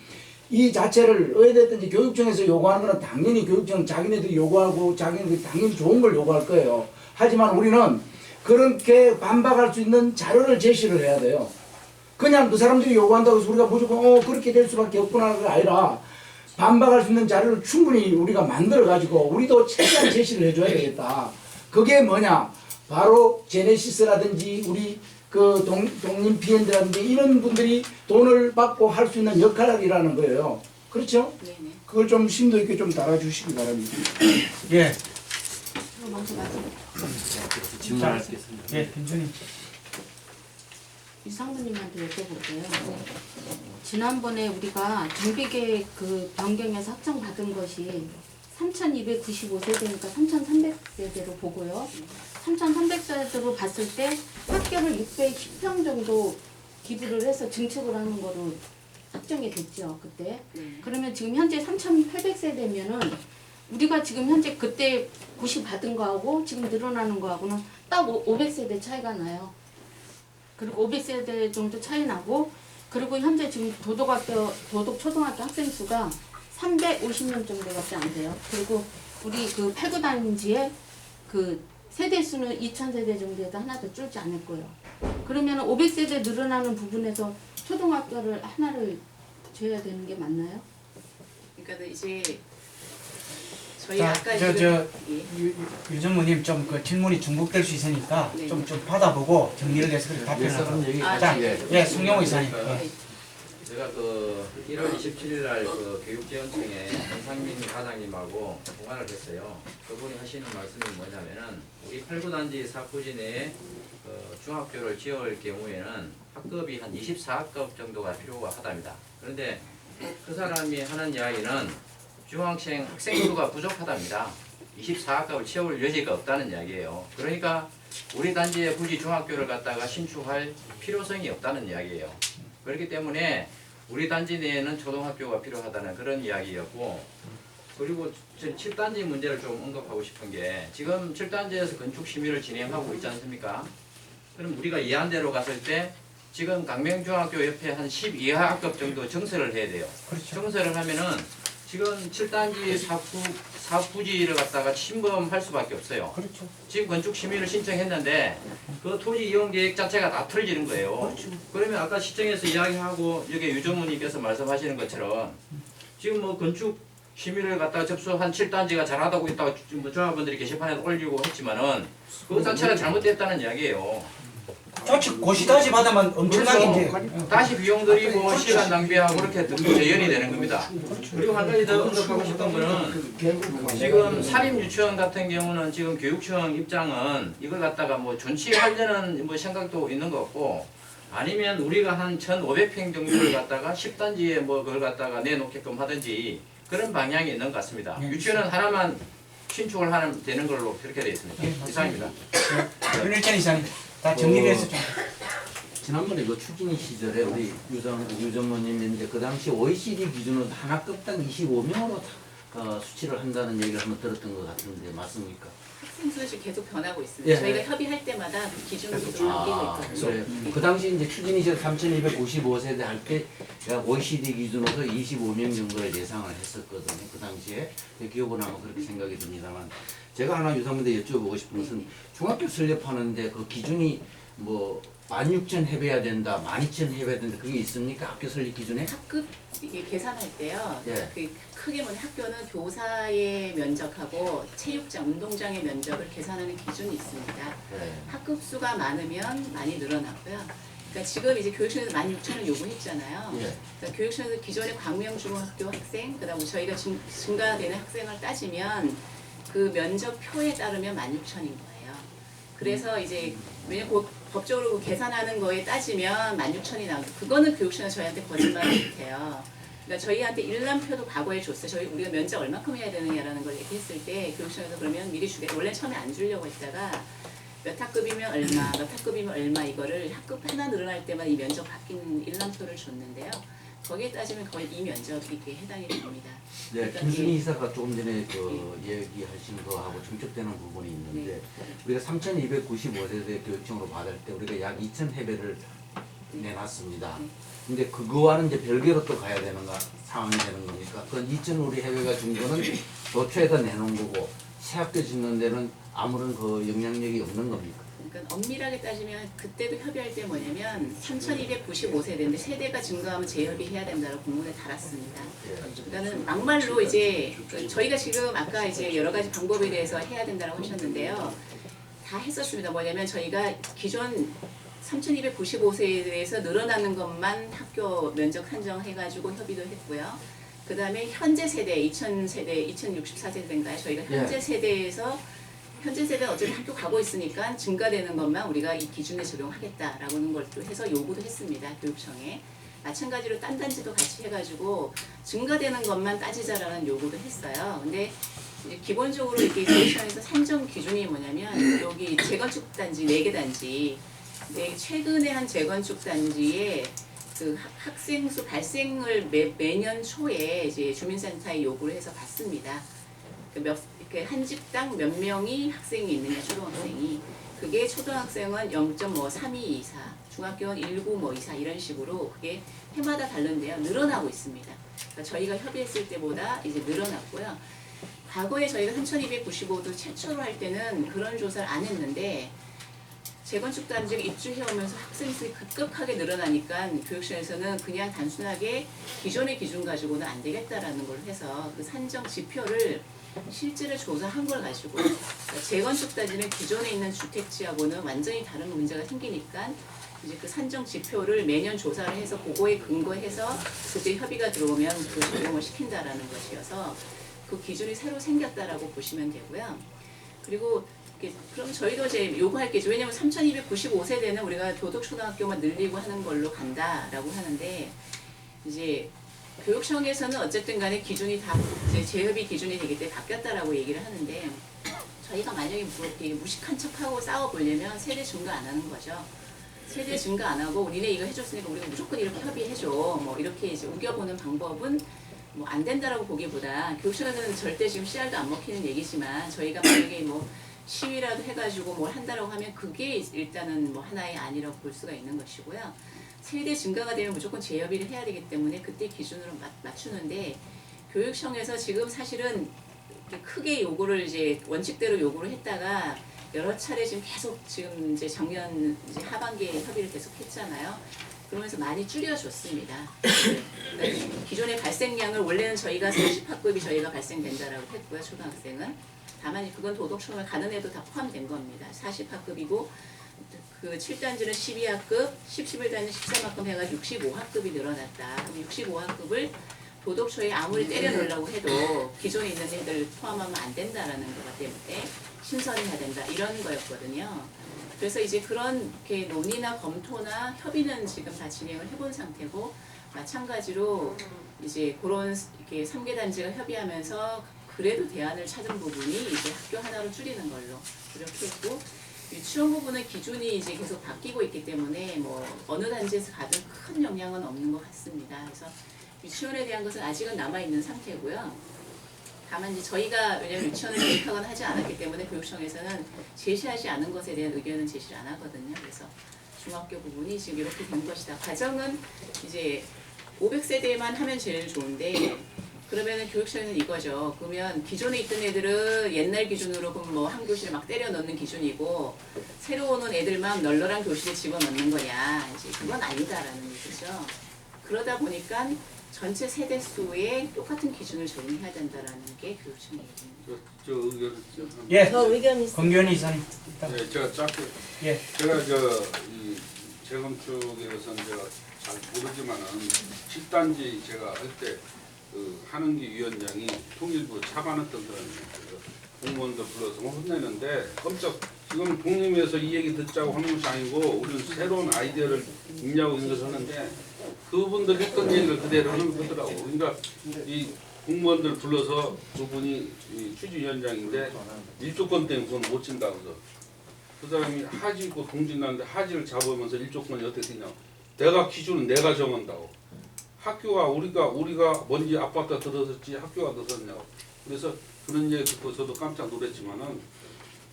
이 자체를 어디든지 교육청에서 요구하는 거는 당연히 교육청 자기네들이 요구하고 자기네들이 당연히 좋은 걸 요구할 거예요. 하지만 우리는 그렇게 반박할 수 있는 자료를 제시를 해야 돼요. 그냥 그 사람들이 요구한다고 해서 우리가 무조건 그렇게 될 수밖에 없구나가 아니라 반박할 수 있는 자료를 충분히 우리가 만들어 가지고 우리도 최대한 제시를 해줘야 되겠다. 그게 뭐냐? 바로 제네시스라든지 우리 그 독립 비엔드라든지 이런 분들이 돈을 받고 할 수 있는 역할이라는 거예요. 그렇죠? 네네. 그걸 좀 심도 있게 좀 달아주시기 바랍니다. 예. 먼저 말씀. 질문하겠습니다. 예, 김준희. 이상무님한테 여쭤볼게요. 지난번에 우리가 정비계획 그 변경에서 확정받은 것이 3,295세대니까 3,300세대로 보고요. 3,300세대로 봤을 때 학교를 610평 정도 기부를 해서 증축을 하는 거로 확정이 됐죠, 그때. 그러면 지금 현재 3,800세대면은 우리가 지금 현재 그때 고시 받은 거하고 지금 늘어나는 거하고는 딱 500세대 차이가 나요. 그리고 500세대 정도 차이 나고, 그리고 현재 지금 도덕초등학교 학생 수가 350명 정도밖에 안 돼요. 그리고 우리 그 8구 단지에 그 세대 수는 2,000세대 정도에도 하나 더 줄지 않을 거예요. 그러면 500세대 늘어나는 부분에서 초등학교를 하나를 줘야 되는 게 맞나요? 그러니까 이제 저희 자, 아까 유 전무님 좀 그 질문이 중복될 수 있으니까 네. 좀 받아보고 정리를 해서 그렇게 답변하도록. 자, 예, 송영호 이사님. 예. 제가 그 1월 27일 날 그 교육지원청에 한상민 과장님하고 통화를 했어요. 그분이 하시는 말씀이 뭐냐면은 우리 8구 단지 사구지 내에 중학교를 지을 경우에는 학급이 한 24학급 정도가 필요가 하답니다. 그런데 그 사람이 하는 이야기는 중학생 학생 수가 부족하답니다. 24학급을 채울 여지가 없다는 이야기예요. 그러니까 우리 단지에 굳이 중학교를 갖다가 신축할 필요성이 없다는 이야기예요. 그렇기 때문에 우리 단지 내에는 초등학교가 필요하다는 그런 이야기였고, 그리고 7단지 문제를 좀 언급하고 싶은 게 지금 7단지에서 건축 심의를 진행하고 있지 않습니까? 그럼 우리가 이한대로 갔을 때 지금 강명중학교 옆에 한 12학급 정도 정설을 해야 돼요. 그렇죠. 정설을 하면은 지금 7단지 사부지를 갖다가 침범할 수밖에 없어요. 그렇죠. 지금 건축 심의를 신청했는데 그 토지 이용 계획 자체가 다 틀어지는 거예요. 그렇죠. 그러면 아까 시청에서 이야기하고 여기 유전무님께서 말씀하시는 것처럼 지금 뭐 건축 심의를 갖다가 접수한 7단지가 잘하다고 있다고 뭐 조합원들이 게시판에 올리고 했지만은 그거 자체가 잘못됐다는 이야기예요. 조치 고시다시 받으면 엄청나게 이제 다시 비용 들이고 시간 낭비하고 그렇게 재현이 되는 겁니다. 그리고 한 가지 더 언급하고 싶은 거는 지금 사립유치원 같은 경우는 지금 교육청 입장은 이걸 갖다가 뭐 존치하려는 뭐 생각도 있는 것 같고, 아니면 우리가 한 1,500평 정도를 갖다가 10단지에 뭐 그걸 갖다가 내놓게끔 하든지 그런 방향이 있는 것 같습니다. 유치원은 하나만 신축을 하면 되는 걸로 그렇게 되어 있습니다. 이상입니다. 윤일찬 이사님 다 정리를 해서 좀. 지난번에 그 추진위 시절에 우리 유전무님인데 그 당시 OECD 기준으로 한 학급당 25명으로 수치를 한다는 얘기를 한번 들었던 것 같은데 맞습니까? 학생 수는 계속 변하고 있습니다. 예. 저희가 협의할 때마다 그 기준이 계속 바뀌고 있거든요. 그래. 그 당시 이제 추진위 시절 3,295세대 할 때 OECD 기준으로 25명 정도를 예상을 했었거든요. 그 당시에 기억을 하면 그렇게 생각이 듭니다만, 제가 하나 유상무대 여쭤보고 싶은 것은 중학교 설립하는데 그 기준이 뭐 16,000 해봐야 된다, 12,000 해봐야 된다, 그게 있습니까? 학교 설립 기준에? 학급 이게 계산할 때요. 예. 그 크게 보면 학교는 교사의 면적하고 체육장, 운동장의 면적을 계산하는 기준이 있습니다. 네. 학급 수가 많으면 많이 늘어나고요. 그러니까 지금 이제 교육청에서 16,000을 요구했잖아요. 예. 그러니까 교육청에서 기존의 광명중학교 학생, 그다음에 저희가 증가되는 학생을 따지면 그 면적표에 따르면 16,000인 거예요. 그래서 이제 왜냐면 그 법적으로 계산하는 거에 따지면 16,000이 나오고, 그거는 교육청에서 저희한테 거짓말을 못해요. 그러니까 저희한테 일람표도 과거에 줬어요. 우리가 면적 얼마큼 해야 되느냐라는 걸 얘기했을 때 교육청에서 그러면 미리 주게, 원래 처음에 안 주려고 했다가 몇 학급이면 얼마, 몇 학급이면 얼마, 이거를 학급 하나 늘어날 때마다 이 면적 바뀌는 일람표를 줬는데요. 거기에 따지면 거의 이 면적이 이렇게 해당이 됩니다. 네, 그러니까 김순희 이사가 조금 전에 그 얘기하신 거하고 중첩되는 부분이 있는데, 우리가 3,295세대 교육청으로 받을 때 우리가 약 2,000회배를 내놨습니다. 근데 그거와는 이제 별개로 또 가야 되는 상황이 되는 겁니까? 그건 2,000 우리 해외가 준 거는 도초에다 내놓은 거고 새 학교 짓는 데는 아무런 그 영향력이 없는 겁니까? 그러니까 엄밀하게 따지면 그때도 협의할 때 뭐냐면 3,295세대인데 세대가 증가하면 재협의해야 된다고 공문에 달았습니다. 그러니까는 막말로 이제 저희가 지금 아까 이제 여러 가지 방법에 대해서 해야 된다고 하셨는데요. 다 했었습니다. 뭐냐면 저희가 기존 3,295세에 대해서 늘어나는 것만 학교 면적 한정해가지고 협의도 했고요. 그 다음에 현재 세대, 2000세대, 2064세대인가요? 저희가 현재 세대에서 현재 세대는 어차피 학교 가고 있으니까 증가되는 것만 우리가 이 기준에 적용하겠다라고는 것도 해서 요구도 했습니다. 교육청에. 마찬가지로 딴 단지도 같이 해가지고 증가되는 것만 따지자라는 요구도 했어요. 근데 이제 기본적으로 이렇게 교육청에서 산정 기준이 뭐냐면 여기 재건축 단지 4개 단지 최근에 한 재건축 단지에 그 학생 수 발생을 매년 초에 이제 주민센터에 요구를 해서 받습니다. 이렇게 한 집당 몇 명이 학생이 있느냐 초등학생이 그게 초등학생은 0.3224, 중학교는 1924 이런 식으로 그게 해마다 다른데요. 늘어나고 있습니다. 그러니까 저희가 협의했을 때보다 이제 늘어났고요. 과거에 저희가 3,295도 최초로 할 때는 그런 조사를 안 했는데 재건축 단지를 입주해오면서 학생 수가 급격하게 늘어나니까 교육청에서는 그냥 단순하게 기존의 기준 가지고는 안 되겠다라는 걸 해서 그 산정 지표를 실제로 조사한 걸 가지고 그러니까 재건축 단지는 기존에 있는 주택지하고는 완전히 다른 문제가 생기니까 이제 그 산정 지표를 매년 조사를 해서 그거에 근거해서 그때 협의가 들어오면 그 적용을 시킨다라는 것이어서 그 기준이 새로 생겼다라고 보시면 되고요. 그리고 그럼 저희도 이제 요구할 게 있죠. 왜냐하면 3,295세대는 우리가 도덕초등학교만 늘리고 하는 걸로 간다라고 하는데 이제 교육청에서는 어쨌든 간에 기준이 다 이제 재협의 기준이 되기 때문에 바뀌었다라고 얘기를 하는데 저희가 만약에 무식한 척하고 싸워보려면 세대 증가 안 하는 거죠. 세대 증가 안 하고 니네 이거 해줬으니까 우리가 무조건 이렇게 협의해줘. 뭐 이렇게 이제 우겨보는 방법은 뭐 안 된다라고 보기보다 교육청에서는 절대 지금 씨알도 안 먹히는 얘기지만 저희가 만약에 뭐 시위라도 해가지고 뭘 한다라고 하면 그게 일단은 뭐 하나의 안이라고 볼 수가 있는 것이고요. 세대 증가가 되면 무조건 재협의를 해야 되기 때문에 그때 기준으로 맞추는데 교육청에서 지금 사실은 크게 요구를 이제 원칙대로 요구를 했다가 여러 차례 지금 계속 지금 이제 작년 이제 하반기에 협의를 계속 했잖아요. 그러면서 많이 줄여줬습니다. 그러니까 기존의 발생량을 원래는 저희가 30학급이 저희가 발생된다라고 했고요. 초등학생은. 다만 그건 도덕청을 가는 애도 다 포함된 겁니다. 40학급이고 그 7단지는 12학급, 11단지는 13학급 해가지고 65학급이 늘어났다. 그럼 65학급을 도덕초에 아무리 때려넣으려고 해도 기존에 있는 애들 포함하면 안 된다라는 것 때문에 신설해야 된다. 이런 거였거든요. 그래서 이제 그런 게 논의나 검토나 협의는 지금 다 진행을 해본 상태고 마찬가지로 이제 그런 이렇게 3개 단지가 협의하면서 그래도 대안을 찾은 부분이 이제 학교 하나로 줄이는 걸로 이렇게 했고 유치원 부분은 기준이 이제 계속 바뀌고 있기 때문에 뭐 어느 단지에서 가든 큰 영향은 없는 것 같습니다. 그래서 유치원에 대한 것은 아직은 남아 있는 상태고요. 다만 이제 저희가 왜냐하면 유치원을 계획하거나 하지 않았기 때문에 교육청에서는 제시하지 않은 것에 대한 의견은 제시를 안 하거든요. 그래서 중학교 부분이 지금 이렇게 된 것이다. 과정은 이제 500세대만 하면 제일 좋은데 그러면은 교육청에는 이거죠. 그러면 기존에 있던 애들은 옛날 기준으로 그럼 뭐 한 교실에 막 때려 넣는 기준이고 새로 오는 애들만 널널한 교실에 집어넣는 거냐. 이제 그건 아니다라는 얘기죠. 그러다 보니까 전체 세대 수에 똑같은 기준을 적용해야 된다라는 게 교육청 얘기입니다. 저 의견 예. 저 의견 있습니다. 권규현 이사님. 네, 제가 짧게 예. 제가 이 재건축에 대해서는 제가 잘 모르지만은 10단지 제가 할 때 그 한은기 위원장이 통일부 차관했던 사람이에요. 공무원들 불러서 혼내는데 깜짝 지금 독립에서 이 얘기 듣자고 하는 것이 아니고 우리는 새로운 아이디어를 입냐고 인것하는데 그분들 했던 얘기를 그대로 하는 거더라고. 그러니까 이 공무원들 불러서 그분이 추진위원장인데 일조권 때문에 그건 못 친다고 해서 그 사람이 하지 있고 동진 나는데 하지를 잡으면서 일조권이 어떻게 되냐. 내가 기준은 내가 정한다고. 학교가 우리가 뭔지 아파트가 들어섰지 학교가 들어섰냐고. 그래서 그런 얘기 듣고 저도 깜짝 놀랐지만은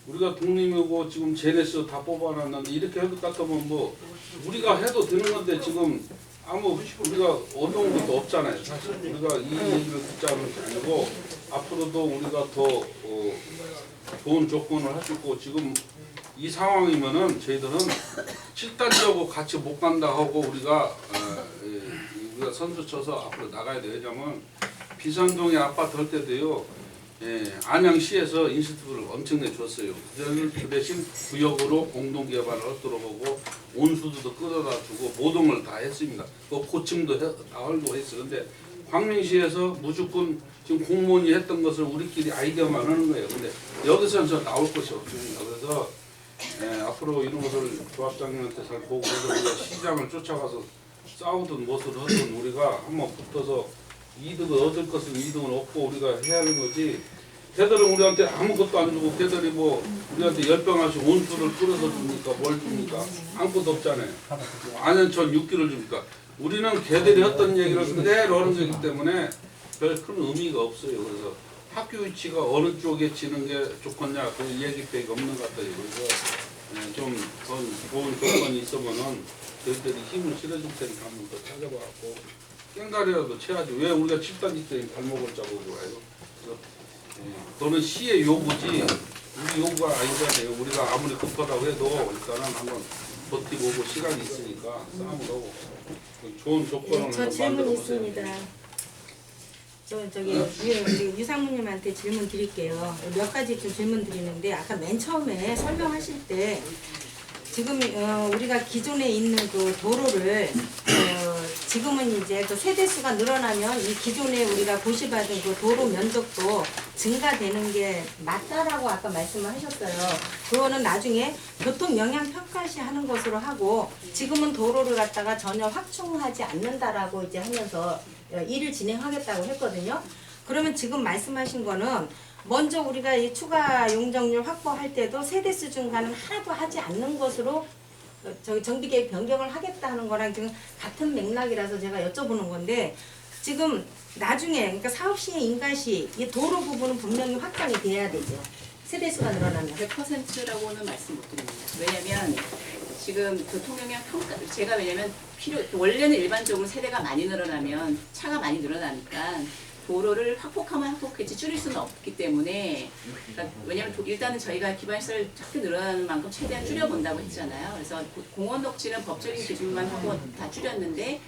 우리가 독립이고 지금 제네스 다 뽑아놨는데 이렇게 해도 같으면 뭐 우리가 해도 되는 건데 지금 아무 우리가 어려운 것도 없잖아요. 사실 우리가 이 얘기를 듣자는 게 아니고 앞으로도 우리가 더 좋은 조건을 할 수 있고 지금 이 상황이면은 저희들은 7단지하고 같이 못 간다 하고 우리가 선수 쳐서 앞으로 나가야 돼요. 왜냐면 비산동에 아파트 할 때도요. 안양시에서 인센티브를 엄청나게 줬어요. 그 대신 구역으로 공동개발을 하도록 하고 온수도도 끌어다 주고 모든 걸 다 했습니다. 그 고층도 다 하고 했어요. 근데 광명시에서 무조건 지금 공무원이 했던 것을 우리끼리 아이디어만 하는 거예요. 근데 여기서는 저 나올 것이 없습니다. 그래서 앞으로 이런 것을 조합장님한테 잘 보고 그래서 우리가 시장을 쫓아가서 싸우든 무엇을 하든 우리가 한번 붙어서 이득을 얻을 것은 이득을 얻고 우리가 해야 하는 거지. 걔들은 우리한테 아무것도 안 주고 걔들이 뭐 우리한테 10병씩 온수를 끓여서 줍니까 뭘 줍니까 아무것도 없잖아요. 안현천 6기를 줍니까. 우리는 걔들이 했던 얘기를 그대로 하는 거기 때문에 별 큰 의미가 없어요. 그래서 학교 위치가 어느 쪽에 지는 게 좋겠냐 그 얘기밖에 없는 것 같아요. 그래서 좀 더 좋은 조건이 있으면은 저희들이 힘을 실어줄 테니까 한번 더 찾아봐갖고 깽가리라도 쳐야지. 왜 우리가 7단지 때 발목을 잡고 그래요. 그래서 그거는 시의 요구지 우리 요구가 아니잖아요. 우리가 아무리 급하다고 해도 일단은 한번 버티고 오고 시간이 있으니까 싸움을 하고 좋은 조건을 저 질문 있습니다. 저기 유상무님한테 질문 드릴게요. 몇 가지 좀 질문 드리는데 아까 맨 처음에 설명하실 때 지금 우리가 기존에 있는 그 도로를 지금은 이제 그 세대수가 늘어나면 이 기존에 우리가 고시받은 그 도로 면적도 증가되는 게 맞다라고 아까 말씀을 하셨어요. 그거는 나중에 교통 영향 평가시 하는 것으로 하고 지금은 도로를 갖다가 전혀 확충하지 않는다라고 이제 하면서 일을 진행하겠다고 했거든요. 그러면 지금 말씀하신 거는 먼저 우리가 이 추가 용적률 확보할 때도 세대수 증가는 하나도 하지 않는 것으로 저기 정비계획 변경을 하겠다 하는 거랑 지금 같은 맥락이라서 제가 여쭤보는 건데 지금 나중에 그러니까 사업시의 인가시 이 도로 부분은 분명히 확장이 돼야 되죠. 세대수가 늘어나면 100%라고는 말씀 못 드립니다. 왜냐면 지금 교통영향 평가 제가 왜냐면 원래는 일반적으로 세대가 많이 늘어나면 차가 많이 늘어나니까 도로를 확폭하면 확폭했지 줄일 수는 없기 때문에 그러니까 왜냐하면 일단은 저희가 기반시설 자꾸 늘어나는 만큼 최대한 줄여본다고 했잖아요. 그래서 공원 녹지는 법적인 기준만 하고 다 줄였는데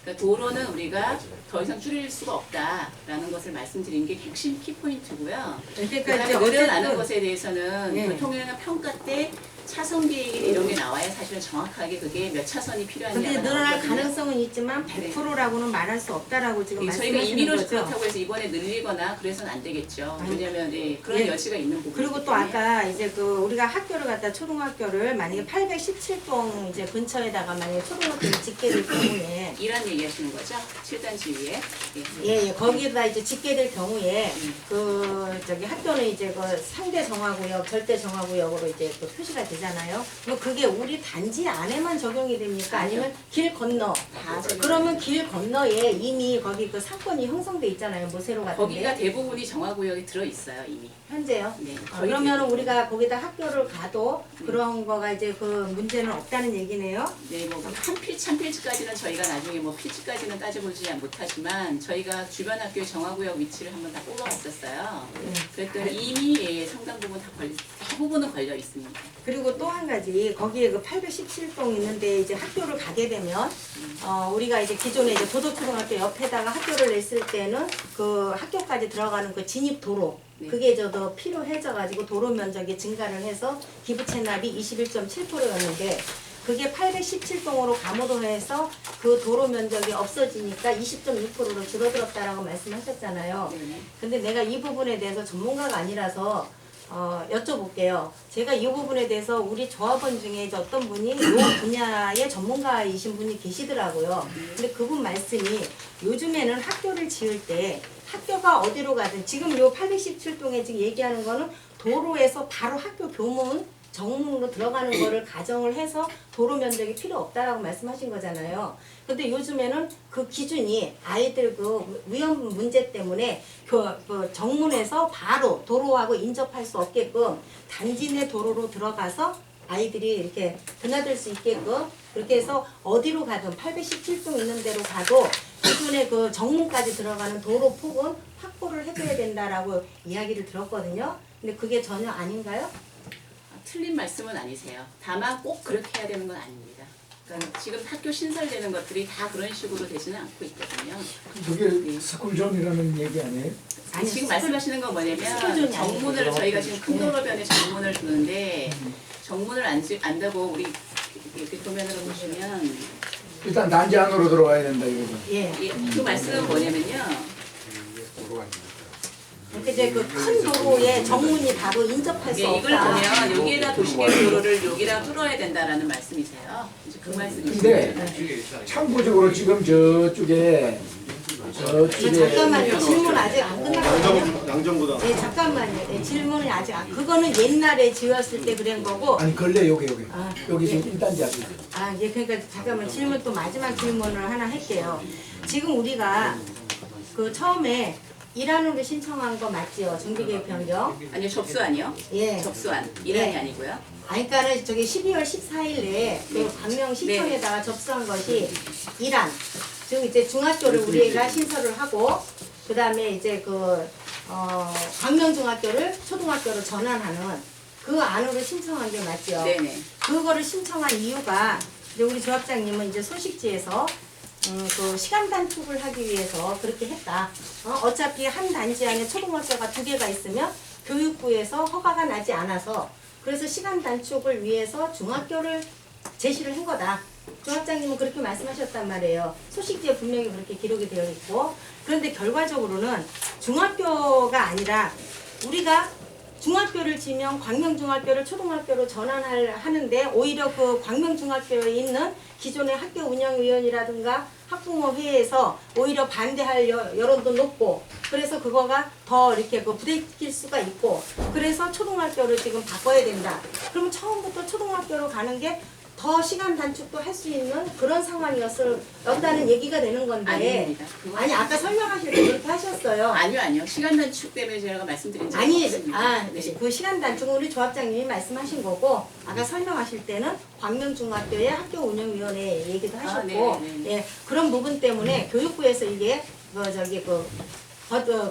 그러니까 도로는 우리가 더 이상 줄일 수가 없다라는 것을 말씀드린 게 핵심 키포인트고요. 그다음에 늘어나는 것에 대해서는 교통영향 평가 때 차선 계획이 이런 게 나와야 사실은 정확하게 그게 몇 차선이 필요한지가 근데 늘어날 나오거든요. 가능성은 있지만 100%라고는 말할 수 없다라고 지금 저희가 말씀하시는 임의로 거죠. 그렇다고 해서 이번에 늘리거나 그래서는 안 되겠죠. 왜냐하면 그런 예. 여지가 있는 부분. 그리고 또 아까 이제 그 우리가 학교를 갖다 초등학교를 만약에 817동 이제 근처에다가 만약에 초등학교를 짓게 될 경우에 이란 얘기하시는 거죠? 7단지 위에. 예, 거기에다 이제 짓게 될 경우에 그 저기 학교는 이제 그 상대 정화구역, 절대 정화구역으로 이제 그 표시가 되잖아요. 그럼 그게 우리 단지 안에만 적용이 됩니까? 아니면 길 건너? 그러면 길 건너에 이미 거기 그 상권이 형성돼 있잖아요. 모세로 같은데. 거기가 대부분이 정화구역이 들어 있어요 이미. 현재요? 네. 그러면 우리가 거기다 학교를 가도 그런 거가 이제 그 문제는 없다는 얘기네요. 네, 뭐 한 필지까지는 저희가 나중에 뭐 필지까지는 따져보지 못하지만 저희가 주변 학교의 정화구역 위치를 한번 다 뽑아봤었어요. 그랬더니 이미 상당 부분 대부분은 걸려 있습니다. 그리고 또 한 가지 거기에 그 817동 있는데 이제 학교를 가게 되면 우리가 이제 기존에 이제 도덕초등학교 옆에다가 학교를 냈을 때는 그 학교까지 들어가는 그 진입 도로 그게 저도 필요해져 가지고 도로 면적이 증가를 해서 기부 채납이 21.7%였는데 그게 817동으로 감호도해서 그 도로 면적이 없어지니까 20.6%로 줄어들었다라고 말씀하셨잖아요. 근데 내가 이 부분에 대해서 전문가가 아니라서 여쭤볼게요. 제가 이 부분에 대해서 우리 조합원 중에 이제 어떤 분이 이 분야의 전문가이신 분이 계시더라고요. 근데 그분 말씀이 요즘에는 학교를 지을 때 학교가 어디로 가든 지금 요 817동에 지금 얘기하는 거는 도로에서 바로 학교 교문 정문으로 들어가는 거를 가정을 해서 도로 면적이 필요 없다라고 말씀하신 거잖아요. 근데 요즘에는 그 기준이 아이들 그 위험 문제 때문에 그 정문에서 바로 도로하고 인접할 수 없게끔 단지 내 도로로 들어가서 아이들이 이렇게 드나들 수 있게끔 그렇게 해서 어디로 가든 817동 있는 데로 가도 기존의 그 정문까지 들어가는 도로 폭은 확보를 해줘야 된다라고 이야기를 들었거든요. 근데 그게 전혀 아닌가요? 틀린 말씀은 아니세요. 다만 꼭 그렇게 해야 되는 건 아닙니다. 그러니까 지금 학교 신설되는 것들이 다 그런 식으로 되지는 않고 있거든요. 그게 스쿨존이라는 얘기 아니에요? 아니, 지금 말씀하시는 건 뭐냐면 스쿨존이 정문을 아니고 저희가 지금 큰 도로변에 정문을 두는데 정문을 안다고 우리 이렇게 도면으로 보시면 일단 단지 안으로 들어와야 된다 이거죠. 예. 그 말씀은 뭐냐면요. 그러니까 이제 그 큰 도로에 정문이 바로 인접할 수 예, 이걸 없다. 보면 여기에다 도시계획 도로를 여기다 뚫어야 된다라는 말씀이세요. 이제 그 말씀이시죠. 근데 참고적으로 지금 저쪽에 잠깐만요. 질문 아직 안 끝났거든요. 양정보다 네, 잠깐만요. 네, 질문이 아직 안. 그거는 옛날에 지었을 때 그런 거고. 아니 근래 여기 아, 여기 네. 지금 1단지 앞에 아, 예, 그러니까 잠깐만 질문 또 마지막 질문을 하나 할게요. 지금 우리가 그 처음에 일환으로 신청한 거 맞지요? 정비계획 변경? 아니요, 접수안이요? 예. 접수안. 일환이 예. 아니고요. 아니, 그러니까는 저기 12월 14일에 그 광명시청에다가 접수한 것이 일환. 즉 이제 중학교를 우리가 신설을 하고 그 다음에 이제 광명중학교를 초등학교로 전환하는 그 안으로 신청한 게 맞죠? 네네. 그거를 신청한 이유가 이제 우리 조합장님은 이제 소식지에서 그 시간 단축을 하기 위해서 그렇게 했다. 어차피 한 단지 안에 초등학교가 2개가 있으면 교육부에서 허가가 나지 않아서 그래서 시간 단축을 위해서 중학교를 제시를 한 거다. 조합장님은 그렇게 말씀하셨단 말이에요. 소식지에 분명히 그렇게 기록이 되어 있고 그런데 결과적으로는 중학교가 아니라 우리가 중학교를 지면 광명중학교를 초등학교로 전환하는데 오히려 그 광명중학교에 있는 기존의 학교 운영위원이라든가 학부모회에서 오히려 반대할 여론도 높고 그래서 그거가 더 이렇게 부대낄 수가 있고 그래서 초등학교를 지금 바꿔야 된다. 그러면 처음부터 초등학교로 가는 게 더 시간 단축도 할 수 있는 그런 상황이었다는 얘기가 되는 건데 아닙니다. 아니 아까 설명하실 때 그렇게 하셨어요. 아니요. 시간 단축 때문에 제가 말씀드린 적이 아니, 없습니다. 네. 그 시간 단축은 우리 조합장님이 말씀하신 거고 아까 설명하실 때는 광명중학교의 학교 운영위원회 얘기도 하셨고 예, 그런 부분 때문에 교육부에서 이게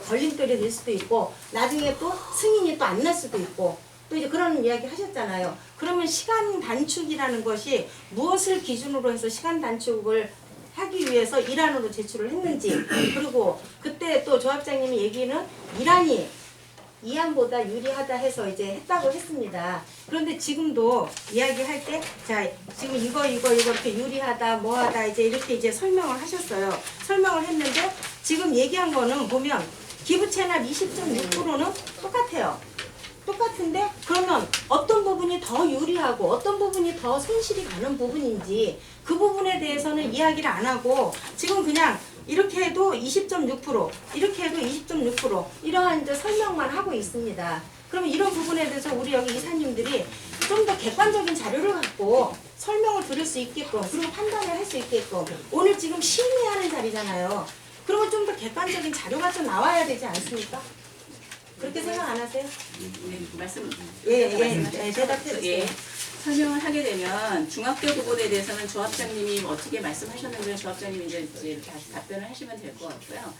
걸림돌이 될 수도 있고 나중에 또 승인이 또 안 날 수도 있고 또 이제 그런 이야기 하셨잖아요. 그러면 시간 단축이라는 것이 무엇을 기준으로 해서 시간 단축을 하기 위해서 일환으로 제출을 했는지 그리고 그때 또 조합장님이 얘기는 일환이 이안보다 유리하다 해서 이제 했다고 했습니다. 그런데 지금도 이야기할 때 자 지금 이거 이렇게 유리하다 뭐하다 이렇게 이제 설명을 하셨어요. 설명을 했는데 지금 얘기한 거는 보면 기부 채납 20.6%는 똑같아요. 똑같은데 그러면 어떤 부분이 더 유리하고 어떤 부분이 더 손실이 가는 부분인지 그 부분에 대해서는 이야기를 안 하고 지금 그냥 이렇게 해도 20.6% 이렇게 해도 20.6% 이러한 이제 설명만 하고 있습니다. 그러면 이런 부분에 대해서 우리 여기 이사님들이 좀 더 객관적인 자료를 갖고 설명을 들을 수 있게끔 그리고 판단을 할 수 있게끔 오늘 지금 심의하는 자리잖아요. 그러면 좀 더 객관적인 자료가 좀 나와야 되지 않습니까? 그렇게 생각 안 하세요? 네, 말씀. 대답해 주세요. 예. 설명을 하게 되면 중학교 부분에 대해서는 조합장님이 어떻게 말씀하셨는지 조합장님이 이제 다시 답변을 하시면 될 것 같고요.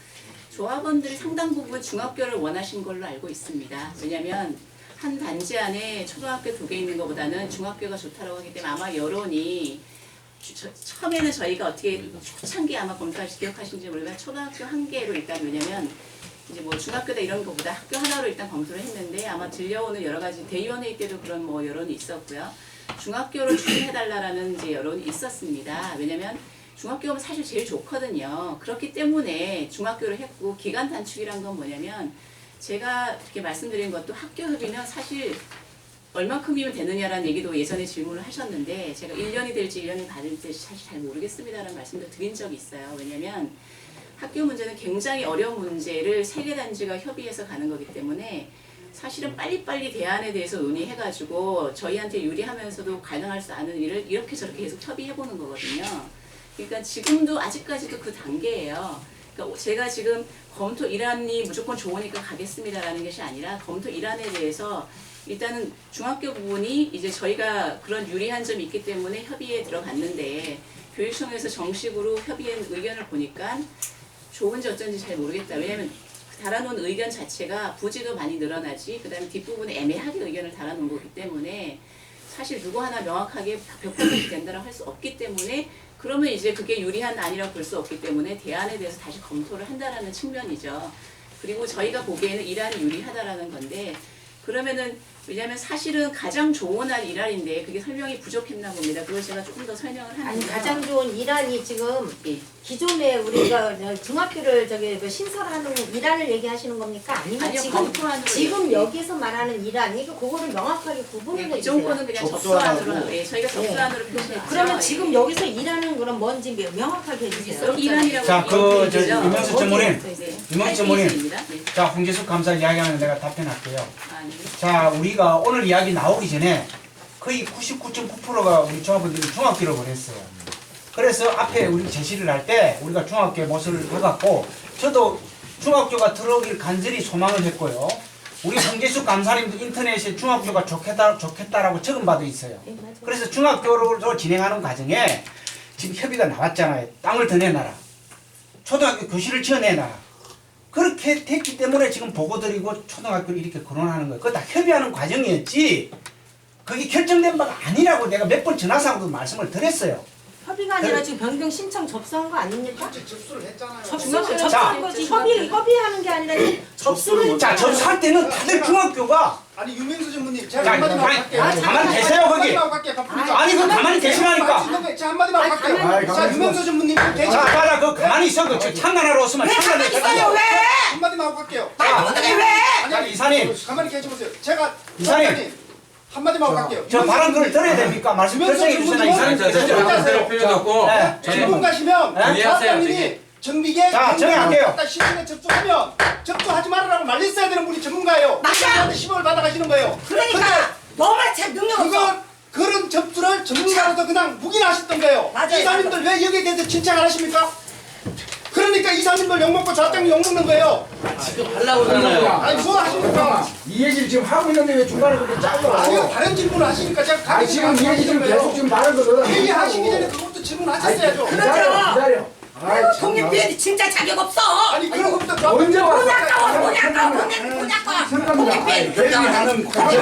조합원들이 상당 부분 중학교를 원하신 걸로 알고 있습니다. 왜냐하면 한 단지 안에 초등학교 2개 있는 것보다는 중학교가 좋다고 하기 때문에 아마 여론이 처음에는 저희가 어떻게 초창기 아마 검토하시 기억하시는지 모르겠지만 초등학교 1개로 일단 왜냐면 이제 뭐 중학교다 이런 것보다 학교 하나로 일단 검토를 했는데 아마 들려오는 여러 가지 대의원회의 때도 그런 뭐 여론이 있었고요. 중학교를 추진해달라는 이제 여론이 있었습니다. 왜냐면 중학교가 사실 제일 좋거든요. 그렇기 때문에 중학교를 했고 기간 단축이란 건 뭐냐면 제가 이렇게 말씀드린 것도 학교 협의는 사실 얼마큼이면 되느냐라는 얘기도 예전에 질문을 하셨는데 제가 1년이 될지 1년이 받을지 사실 잘 모르겠습니다라는 말씀도 드린 적이 있어요. 왜냐면 학교 문제는 굉장히 어려운 문제를 3개 단지가 협의해서 가는 거기 때문에 사실은 빨리빨리 대안에 대해서 논의해가지고 저희한테 유리하면서도 가능할 수 않은 일을 이렇게 저렇게 계속 협의해보는 거거든요. 그러니까 지금도 아직까지도 그 단계예요. 그러니까 제가 지금 검토 일환이 무조건 좋으니까 가겠습니다라는 것이 아니라 검토 일환에 대해서 일단은 중학교 부분이 이제 저희가 그런 유리한 점이 있기 때문에 협의에 들어갔는데 교육청에서 정식으로 협의한 의견을 보니까 좋은지 어쩐지 잘 모르겠다. 왜냐하면 달아놓은 의견 자체가 부지도 많이 늘어나지, 그 다음에 뒷부분에 애매하게 의견을 달아놓은 거기 때문에 사실 누구 하나 명확하게 100% 된다라고 할 수 없기 때문에, 그러면 이제 그게 유리한 안이라고 볼 수 없기 때문에 대안에 대해서 다시 검토를 한다라는 측면이죠. 그리고 저희가 보기에는 이란이 유리하다라는 건데, 그러면은 왜냐하면 사실은 가장 좋은 한 이란인데 그게 설명이 부족했나 봅니다. 그걸 제가 조금 더 설명을 하면, 아니 가장 좋은 이란이 지금 예. 기존에 우리가 중학교를 저기 그 신설하는 이란을 얘기하시는 겁니까? 아니면 아니요, 지금 검토안으로 지금 얘기- 여기서 말하는 이란이 그거를 명확하게 구분을 네, 해주세요. 기존 거는 그냥 접수안으로, 예, 저희가 접수안으로 표시했죠. 그러면 예. 지금 여기서 이란은 그럼 뭔지 명확하게 해주세요. 이란이라고 자, 그, 저, 얘기죠. 유명수 전문인. 네. 유명수 전문인. 있습니다. 네. 자, 홍재숙 감사 이야기하는 내가 답변할게요. 아, 네. 자, 우리가 오늘 이야기 나오기 전에 거의 99.9%가 우리 조합원들이 중학교를 보냈어요. 그래서 앞에 우리 제시를 할 때 우리가 중학교에 못을 박았고, 저도 중학교가 들어오길 간절히 소망을 했고요. 우리 홍재숙 감사님도 인터넷에 중학교가 좋겠다라고 적은 바도 있어요. 그래서 중학교로 진행하는 과정에 지금 협의가 나왔잖아요. 땅을 더 내놔라. 초등학교 교실을 지어내놔라. 그렇게 됐기 때문에 지금 보고 드리고 초등학교를 이렇게 거론하는 거예요. 그거 다 협의하는 과정이었지, 그게 결정된 바가 아니라고 내가 몇 번 전화상으로도 말씀을 드렸어요. 협의가 아니라 지금 변경 신청 접수한 거 아닙니까? 접수를 했잖아요. 접수한 거지. 협의하는 게 아니라 접수를. 자, 접수할 때는 다들 중학교가, 아니 유명수 전무님 자, 제가 한마디만 아니, 할게요. 가만히 계세요, 거기. 한마디만 할게요. 바쁘니까. 아니, 그 가만히 계시라니까. 자 한마디만 할게요. 자 유명수 전무님 자, 계시. 자, 그 가만히 있어. 그 참관하러 오시면 참관을 있어요, 왜? 한마디만 하고 갈게요. 말못하게 왜? 자, 이사님. 가만히 계셔보세요. 제가 이사님. 이사님 한마디만 하고 갈게요. 저 발언들을 들어야 됩니까? 말씀 결정해 주시나, 이사님. 자, 필요도 없고 네. 전문 가시면 네? 조합장님이 정비계 자, 정리할게요. 갖다 시중에 접수하면 접수하지 말으라고 말렸어야 되는 분이 전문가예요. 맞아. 시범을 받아가시는 거예요. 그러니까 너만 잘 능력 없어. 그런 접수를 전문가로서 그냥 묵인하셨던 거예요. 맞아요. 이사님들 왜 여기에 대해서 진작 안 하십니까? 그러니까 이사님들 욕먹고 좌장님 욕먹는 거예요. 하려고 그러잖아요. 아니 뭐 하십니까? 이 얘기를 지금 하고 있는데 왜 중간에 그렇게 잘라? 아니요 다른 질문을 하시니까 제가 아니 지금 이 얘기 지금 계속 지금 말하거든. 회의하시기 전에 그것도 질문하셨어야죠. 기다려. 독립비리 진짜 자격 없어. 아니 그런 것부터 언제 왔어? 뭐냐고. 독립비리. 회의하는 과정